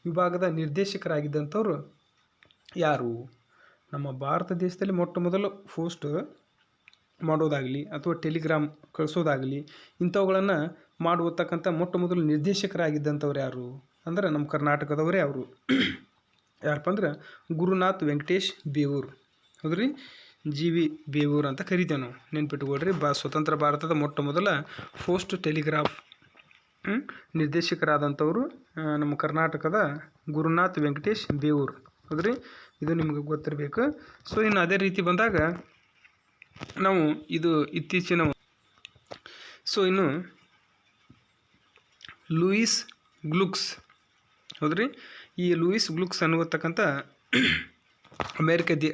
ವಿಭಾಗದ ನಿರ್ದೇಶಕರಾಗಿದ್ದಂಥವ್ರು ಯಾರು? ನಮ್ಮ ಭಾರತ ದೇಶದಲ್ಲಿ ಮೊಟ್ಟ ಮೊದಲು ಪೋಸ್ಟ್ ಮಾಡೋದಾಗಲಿ ಅಥವಾ ಟೆಲಿಗ್ರಾಮ್ ಕಳಿಸೋದಾಗಲಿ ಇಂಥವುಗಳನ್ನು ಮಾಡುವತಕ್ಕಂಥ ಮೊಟ್ಟ ಮೊದಲು ನಿರ್ದೇಶಕರಾಗಿದ್ದಂಥವ್ರು ಯಾರು ಅಂದ್ರೆ ನಮ್ಮ ಕರ್ನಾಟಕದವರೇ ಅವರು. ಯಾರಪ್ಪ ಅಂದ್ರೆ ಗುರುನಾಥ್ ವೆಂಕಟೇಶ್ ಬೇವೂರು. ಹೌದ್ರಿ, GV ಬೇವೂರು ಅಂತ ಕರಿತೇವೆ ನಾವು. ನೆನ್ಪಿಟ್ಕೊಳ್ರಿ. ಸ್ವತಂತ್ರ ಭಾರತದ ಮೊಟ್ಟ ಮೊದಲ ಪೋಸ್ಟ್ ಟೆಲಿಗ್ರಾಫ್ ನಿರ್ದೇಶಕರಾದಂಥವರು ನಮ್ಮ ಕರ್ನಾಟಕದ ಗುರುನಾಥ್ ವೆಂಕಟೇಶ್ ಬೇವೂರು. ಹೌದ್ರಿ, ಇದು ನಿಮಗೆ ಗೊತ್ತಿರಬೇಕು. ಸೊ ಇನ್ನು ಅದೇ ರೀತಿ ಬಂದಾಗ ನಾವು ಇದು ಇತ್ತೀಚಿನ ಇನ್ನು ಲೂಯಿಸ್ ಗ್ಲುಕ್ಸ್. ಹೌದ್ರಿ, ಈ ಲೂಯಿಸ್ ಗ್ಲುಕ್ಸ್ ಅನ್ನುವತಕ್ಕಂಥ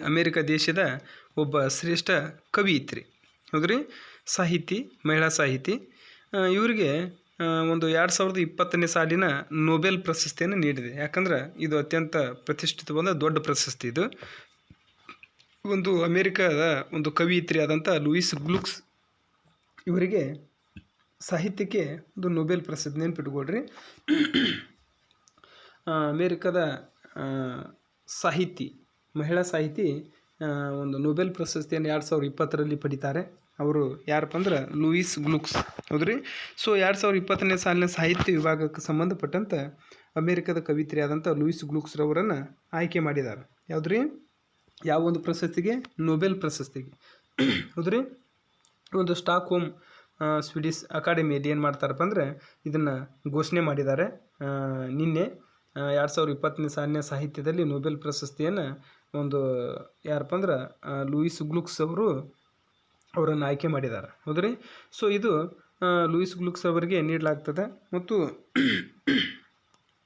ಅಮೇರಿಕ ದೇಶದ ಒಬ್ಬ ಶ್ರೇಷ್ಠ ಕವಿ ಇತ್ರಿ. ಹೌದ್ರಿ, ಸಾಹಿತಿ, ಮಹಿಳಾ ಸಾಹಿತಿ. ಇವರಿಗೆ ಒಂದು 2020ನೇ ಸಾಲಿನ ನೊಬೆಲ್ ಪ್ರಶಸ್ತಿಯನ್ನು ನೀಡಿದೆ. ಯಾಕಂದ್ರೆ ಇದು ಅತ್ಯಂತ ಪ್ರತಿಷ್ಠಿತವಾದ ದೊಡ್ಡ ಪ್ರಶಸ್ತಿ. ಇದು ಒಂದು ಅಮೇರಿಕಾದ ಒಂದು ಕವಿಯಿತ್ರಿ ಆದಂಥ ಲೂಯಿಸ್ ಗ್ಲುಕ್ಸ್ ಇವರಿಗೆ ಸಾಹಿತ್ಯಕ್ಕೆ ಒಂದು ನೊಬೆಲ್ ಪ್ರಶಸ್ತಿ. ನೆನ್ಪಿಟ್ಕೊಳ್ರಿ. ಅಮೇರಿಕದ ಸಾಹಿತಿ, ಮಹಿಳಾ ಸಾಹಿತಿ ಒಂದು ನೊಬೆಲ್ ಪ್ರಶಸ್ತಿಯನ್ನು 2020ರಲ್ಲಿ ಪಡಿತಾರೆ. ಅವರು ಯಾರಪ್ಪ ಅಂದ್ರೆ ಲೂಯಿಸ್ ಗ್ಲುಕ್ಸ್. ಹೌದ್ರಿ, ಸೊ 2020ನೇ ಸಾಲಿನ ಸಾಹಿತ್ಯ ವಿಭಾಗಕ್ಕೆ ಸಂಬಂಧಪಟ್ಟಂಥ ಅಮೇರಿಕದ ಕವಿತ್ರಿ ಆದಂಥ ಲೂಯಿಸ್ ಗ್ಲುಕ್ಸ್ ರವರನ್ನು ಆಯ್ಕೆ ಮಾಡಿದ್ದಾರೆ. ಯಾವುದ್ರಿ, ಯಾವ ಒಂದು ಪ್ರಶಸ್ತಿಗೆ? ನೊಬೆಲ್ ಪ್ರಶಸ್ತಿಗೆ. ಹೌದ್ರಿ, ಒಂದು ಸ್ಟಾಕ್ ಹೋಮ್ ಸ್ವೀಡಿಶ್ ಅಕಾಡೆಮಿಯಲ್ಲಿ ಏನು ಮಾಡ್ತಾರಪ್ಪ ಅಂದರೆ ಇದನ್ನು ಘೋಷಣೆ ಮಾಡಿದ್ದಾರೆ. ನಿನ್ನೆ 2020ನೇ ಸಾಲಿನ ಸಾಹಿತ್ಯದಲ್ಲಿ ನೊಬೆಲ್ ಪ್ರಶಸ್ತಿಯನ್ನು ಒಂದು ಯಾರಪ್ಪ ಅಂದ್ರೆ ಲೂಯಿಸ್ ಗ್ಲುಕ್ಸ್ ಅವರನ್ನು ಆಯ್ಕೆ ಮಾಡಿದ್ದಾರೆ. ಹೌದ್ರಿ, ಸೊ ಇದು ಲೂಯಿಸ್ ಗ್ಲುಕ್ಸ್ ಅವರಿಗೆ ನೀಡಲಾಗ್ತದೆ. ಮತ್ತು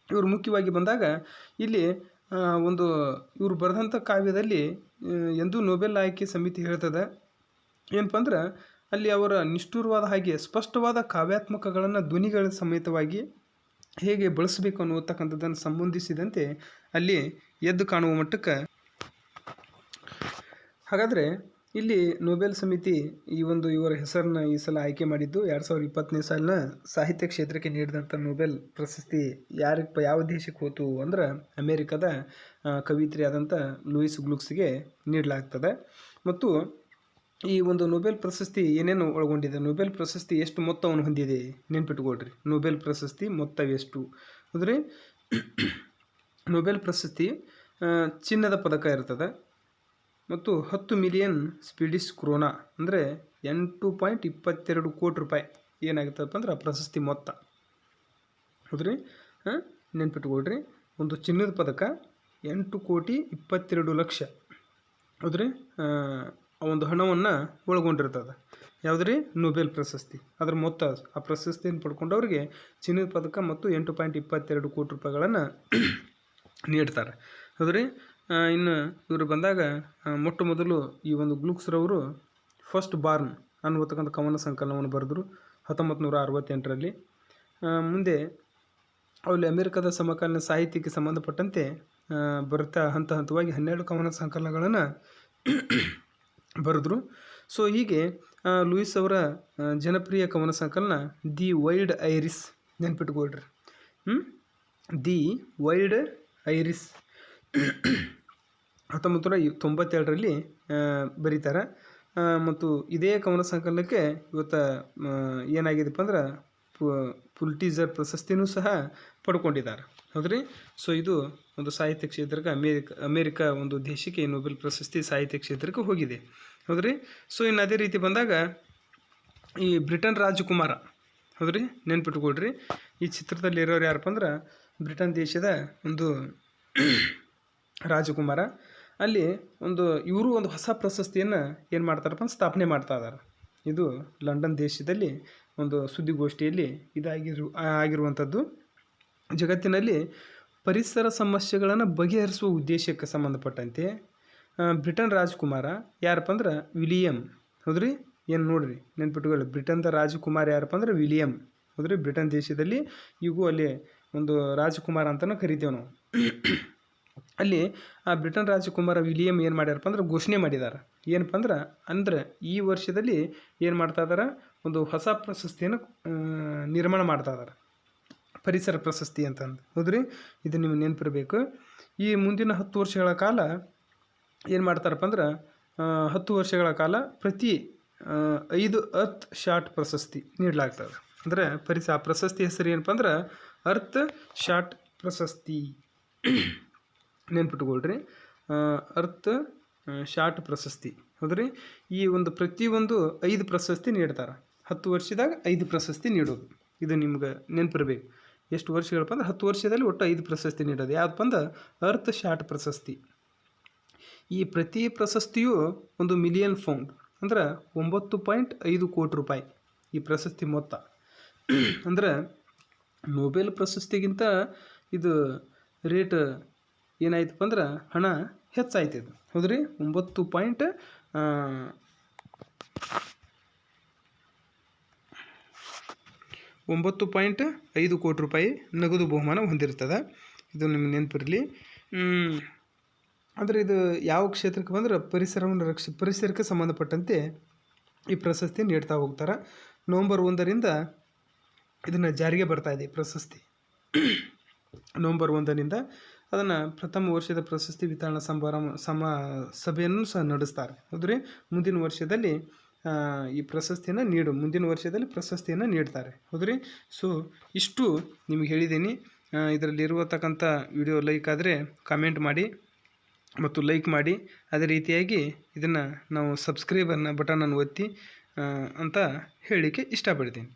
ಇವರು ಮುಖ್ಯವಾಗಿ ಬಂದಾಗ ಇಲ್ಲಿ ಒಂದು ಇವರು ಬರೆದಂಥ ಕಾವ್ಯದಲ್ಲಿ ಎಂದೂ ನೊಬೆಲ್ ಆಯ್ಕೆ ಸಮಿತಿ ಹೇಳ್ತದೆ ಏನಪ್ಪ ಅಂದ್ರೆ ಅಲ್ಲಿ ಅವರ ನಿಷ್ಠುರವಾದ ಹಾಗೆ ಸ್ಪಷ್ಟವಾದ ಕಾವ್ಯಾತ್ಮಕಗಳನ್ನು ಧ್ವನಿಗಳ ಸಮೇತವಾಗಿ ಹೇಗೆ ಬಳಸಬೇಕು ಅನ್ನುವತಕ್ಕಂಥದ್ದನ್ನು ಸಂಬಂಧಿಸಿದಂತೆ ಅಲ್ಲಿ ಎದ್ದು ಕಾಣುವ ಮಟ್ಟಕ್ಕೆ. ಹಾಗಾದರೆ ಇಲ್ಲಿ ನೊಬೆಲ್ ಸಮಿತಿ ಇವರ ಹೆಸರನ್ನ ಈ ಸಲ ಆಯ್ಕೆ ಮಾಡಿದ್ದು 2020ನೇ ಸಾಲಿನ ಸಾಹಿತ್ಯ ಕ್ಷೇತ್ರಕ್ಕೆ ನೀಡಿದಂಥ ನೊಬೆಲ್ ಪ್ರಶಸ್ತಿ ಯಾವ ದೇಶಕ್ಕೆ ಹೋತು ಅಂದ್ರೆ ಅಮೇರಿಕದ ಕವಿತ್ರಿ ಆದಂಥ ಲೂಯಿಸ್ ಗ್ಲುಕ್ಸ್ಗೆ ನೀಡಲಾಗ್ತದೆ. ಮತ್ತು ಈ ಒಂದು ನೊಬೆಲ್ ಪ್ರಶಸ್ತಿ ಏನೇನು ಒಳಗೊಂಡಿದೆ? ನೊಬೆಲ್ ಪ್ರಶಸ್ತಿ ಎಷ್ಟು ಮೊತ್ತವನ್ನು ಹೊಂದಿದೆ? ನೆನ್ಪಿಟ್ಕೊಳ್ರಿ, ನೊಬೆಲ್ ಪ್ರಶಸ್ತಿ ಮೊತ್ತವೆಷ್ಟು? ಅಂದರೆ ನೊಬೆಲ್ ಪ್ರಶಸ್ತಿ ಚಿನ್ನದ ಪದಕ ಇರ್ತದೆ ಮತ್ತು 10 ಮಿಲಿಯನ್ ಸ್ವೀಡಿಶ್ ಕ್ರೋನಾ ಅಂದರೆ 8.22 ಕೋಟಿ ರೂಪಾಯಿ ಏನಾಗುತ್ತಪ್ಪ ಅಂದ್ರೆ ಪ್ರಶಸ್ತಿ ಮೊತ್ತ. ಹೌದ್ರಿ, ನೆನ್ಪಿಟ್ಕೊಳ್ರಿ, ಒಂದು ಚಿನ್ನದ ಪದಕ 8,22,00,000. ಹೌದ್ರಿ, ಒಂದು ಹಣವನ್ನು ಒಳಗೊಂಡಿರ್ತದೆ. ಯಾವುದ್ರಿ? ನೊಬೆಲ್ ಪ್ರಶಸ್ತಿ. ಅದರ ಮೊತ್ತ, ಆ ಪ್ರಶಸ್ತಿಯನ್ನು ಪಡ್ಕೊಂಡವ್ರಿಗೆ ಚಿನ್ನದ ಪದಕ ಮತ್ತು 8.22 ಕೋಟಿ ರೂಪಾಯಿಗಳನ್ನು ನೀಡ್ತಾರೆ. ಹೌದ್ರಿ, ಇನ್ನು ಇವರು ಬಂದಾಗ ಮೊಟ್ಟ ಮೊದಲು ಈ ಒಂದು ಗ್ಲುಕ್ಸ್ರವರು ಫಸ್ಟ್ ಬಾರ್ನ್ ಅನ್ನುವತಕ್ಕಂಥ ಕವನ ಸಂಕಲನವನ್ನು ಬರೆದರು 1968ರಲ್ಲಿ. ಮುಂದೆ ಅಲ್ಲಿ ಅಮೆರಿಕದ ಸಮಕಾಲೀನ ಸಾಹಿತ್ಯಕ್ಕೆ ಸಂಬಂಧಪಟ್ಟಂತೆ ಬರುತ್ತಾ ಹಂತವಾಗಿ 12 ಕವನ ಸಂಕಲನಗಳನ್ನು ಬರೆದರು. ಸೊ ಹೀಗೆ ಲೂಯಿಸ್ ಅವರ ಜನಪ್ರಿಯ ಕವನ ಸಂಕಲನ ದಿ ವೈಲ್ಡ್ ಐರಿಸ್. ನೆನ್ಪಿಟ್ಕೊಳ್ರಿ, ದಿ ವೈಲ್ಡ್ ಐರಿಸ್ 1997ರಲ್ಲಿ ಬರೀತಾರೆ. ಮತ್ತು ಇದೇ ಕವನ ಸಂಕಲನಕ್ಕೆ ಇವತ್ತು ಏನಾಗಿದೆಪ್ಪ ಅಂದ್ರೆ ಪುಲಿಟ್ಜರ್ ಪ್ರಶಸ್ತಿನೂ ಸಹ ಪಡ್ಕೊಂಡಿದ್ದಾರೆ. ಹೌದ್ರಿ, ಸೊ ಇದು ಒಂದು ಸಾಹಿತ್ಯ ಕ್ಷೇತ್ರಕ್ಕೆ ಅಮೇರಿಕ ಒಂದು ದೇಶಕ್ಕೆ ನೊಬೆಲ್ ಪ್ರಶಸ್ತಿ ಸಾಹಿತ್ಯ ಕ್ಷೇತ್ರಕ್ಕೆ ಹೋಗಿದೆ. ಹೌದ್ರಿ, ಸೊ ಇನ್ನು ಅದೇ ರೀತಿ ಬಂದಾಗ ಈ ಬ್ರಿಟನ್ ರಾಜಕುಮಾರ. ಹೌದ್ರಿ, ನೆನ್ಪಿಟ್ಕೊಳ್ರಿ, ಈ ಚಿತ್ರದಲ್ಲಿ ಇರೋರು ಯಾರಪ್ಪ ಅಂದ್ರೆ ಬ್ರಿಟನ್ ದೇಶದ ಒಂದು ರಾಜಕುಮಾರ. ಅಲ್ಲಿ ಇವರು ಒಂದು ಹೊಸ ಪ್ರಶಸ್ತಿಯನ್ನು ಏನು ಮಾಡ್ತಾರಪ್ಪ ಸ್ಥಾಪನೆ ಮಾಡ್ತಾ ಇದ್ದಾರೆ. ಇದು ಲಂಡನ್ ದೇಶದಲ್ಲಿ ಒಂದು ಸುದ್ದಿಗೋಷ್ಠಿಯಲ್ಲಿ ಆಗಿರುವಂಥದ್ದು. ಜಗತ್ತಿನಲ್ಲಿ ಪರಿಸರ ಸಮಸ್ಯೆಗಳನ್ನು ಬಗೆಹರಿಸುವ ಉದ್ದೇಶಕ್ಕೆ ಸಂಬಂಧಪಟ್ಟಂತೆ ಬ್ರಿಟನ್ ರಾಜಕುಮಾರ ಯಾರಪ್ಪ ಅಂದ್ರೆ ವಿಲಿಯಂ. ಹೌದ್ರಿ, ಏನು ನೋಡ್ರಿ, ನೆನ್ಪಿಟ್ಕೊಳ್ಳಿ, ಬ್ರಿಟನ್ದ ರಾಜಕುಮಾರ ಯಾರಪ್ಪ ಅಂದ್ರೆ ವಿಲಿಯಂ. ಹೌದ್ರಿ, ಬ್ರಿಟನ್ ದೇಶದಲ್ಲಿ ಈಗೂ ಅಲ್ಲಿ ಒಂದು ರಾಜಕುಮಾರ ಅಂತಲೂ ಕರಿತೇವೆ ನಾವು. ಅಲ್ಲಿ ಆ ಬ್ರಿಟನ್ ರಾಜಕುಮಾರ ವಿಲಿಯಂ ಏನು ಮಾಡ್ಯಾರಪ್ಪ ಅಂದ್ರೆ ಘೋಷಣೆ ಮಾಡಿದ್ದಾರೆ. ಏನಪ್ಪ ಅಂದ್ರೆ ಈ ವರ್ಷದಲ್ಲಿ ಏನು ಮಾಡ್ತಾ ಇದ್ದಾರೆ, ಒಂದು ಹೊಸ ಪ್ರಶಸ್ತಿಯನ್ನು ನಿರ್ಮಾಣ ಮಾಡ್ತಾ ಇದ್ದಾರೆ, ಪರಿಸರ ಪ್ರಶಸ್ತಿ ಅಂತಂದು. ಹೌದ್ರಿ, ಇದು ನಿಮಗೆ ನೆನಪಿರಬೇಕು. ಈ ಮುಂದಿನ 10 ವರ್ಷಗಳ ಕಾಲ ಏನು ಮಾಡ್ತಾರಪ್ಪ ಅಂದ್ರೆ 10 ವರ್ಷಗಳ ಕಾಲ ಪ್ರತಿ 5 ಅರ್ತ್ ಶಾಟ್ ಪ್ರಶಸ್ತಿ ನೀಡಲಾಗ್ತದೆ. ಅಂದರೆ ಆ ಪ್ರಶಸ್ತಿ ಹೆಸರು ಏನಪ್ಪ ಅಂದ್ರೆ ಅರ್ತ್ ಶಾಟ್ ಪ್ರಶಸ್ತಿ. ನೆನ್ಪಿಟ್ಕೊಳ್ರಿ, ಅರ್ತ್ ಶಾಟ್ ಪ್ರಶಸ್ತಿ. ಹೌದ್ರಿ, ಈ ಒಂದು ಪ್ರತಿಯೊಂದು 5 ಪ್ರಶಸ್ತಿ ನೀಡ್ತಾರೆ. 10 ವರ್ಷದಾಗ 5 ಪ್ರಶಸ್ತಿ ನೀಡೋದು, ಇದು ನಿಮ್ಗೆ ನೆನಪಿರ್ಬೇಕು. ಎಷ್ಟು ವರ್ಷಗಳಪ್ಪ ಅಂದ್ರೆ 10 ವರ್ಷದಲ್ಲಿ ಒಟ್ಟು 5 ಪ್ರಶಸ್ತಿ ನೀಡೋದು. ಯಾವುದಪ್ಪ ಅಂದ್ರೆ ಅರ್ತ್ ಶಾಟ್ ಪ್ರಶಸ್ತಿ. ಈ ಪ್ರತಿ ಪ್ರಶಸ್ತಿಯು $1 ಮಿಲಿಯನ್ ಅಂದ್ರೆ 9.5 ಕೋಟಿ ರೂಪಾಯಿ ಈ ಪ್ರಶಸ್ತಿ ಮೊತ್ತ. ಅಂದ್ರೆ ನೊಬೆಲ್ ಪ್ರಶಸ್ತಿಗಿಂತ ಇದು ರೇಟ್ ಏನಾಯ್ತಪ್ಪ ಅಂದ್ರೆ ಹಣ ಹೆಚ್ಚಾಯ್ತು ಇದು. ಹೌದ್ರಿ, 9.5 ಕೋಟಿ ರೂಪಾಯಿ ನಗದು ಬಹುಮಾನ ಹೊಂದಿರ್ತದೆ. ಇದು ನಿಮ್ಗೆ ನೆನಪಿರಲಿ. ಅಂದರೆ ಇದು ಯಾವ ಕ್ಷೇತ್ರಕ್ಕೆ ಬಂದ್ರೆ ಪರಿಸರವನ್ನು ಪರಿಸರಕ್ಕೆ ಸಂಬಂಧಪಟ್ಟಂತೆ ಈ ಪ್ರಶಸ್ತಿ ನೀಡ್ತಾ ಹೋಗ್ತಾರೆ. ನವಂಬರ್ 1ರಿಂದ ಇದನ್ನು ಜಾರಿಗೆ ಬರ್ತಾ ಇದೆ ಪ್ರಶಸ್ತಿ. ನವಂಬರ್ 1ರಿಂದ ಅದನ್ನು ಪ್ರಥಮ ವರ್ಷದ ಪ್ರಶಸ್ತಿ ವಿತರಣಾ ಸಭೆಯನ್ನು ಸಹ ನಡೆಸ್ತಾರೆ. ಹೌದ್ರಿ, ಮುಂದಿನ ವರ್ಷದಲ್ಲಿ ಈ ಪ್ರಶಸ್ತಿಯನ್ನು ಮುಂದಿನ ವರ್ಷದಲ್ಲಿ ಪ್ರಶಸ್ತಿಯನ್ನು ನೀಡ್ತಾರೆ. ಹೌದ್ರಿ, ಸೊ ಇಷ್ಟು ನಿಮ್ಗೆ ಹೇಳಿದ್ದೀನಿ. ಇದರಲ್ಲಿರುವತಕ್ಕಂಥ ವಿಡಿಯೋ ಲೈಕ್ ಆದರೆ ಕಾಮೆಂಟ್ ಮಾಡಿ ಮತ್ತು ಲೈಕ್ ಮಾಡಿ. ಅದೇ ರೀತಿಯಾಗಿ ಇದನ್ನು ನಾವು ಸಬ್ಸ್ಕ್ರೈಬ್ ಬಟನನ್ನು ಒತ್ತಿ ಅಂತ ಹೇಳಲಿಕ್ಕೆ ಇಷ್ಟಪಡ್ತೀನಿ.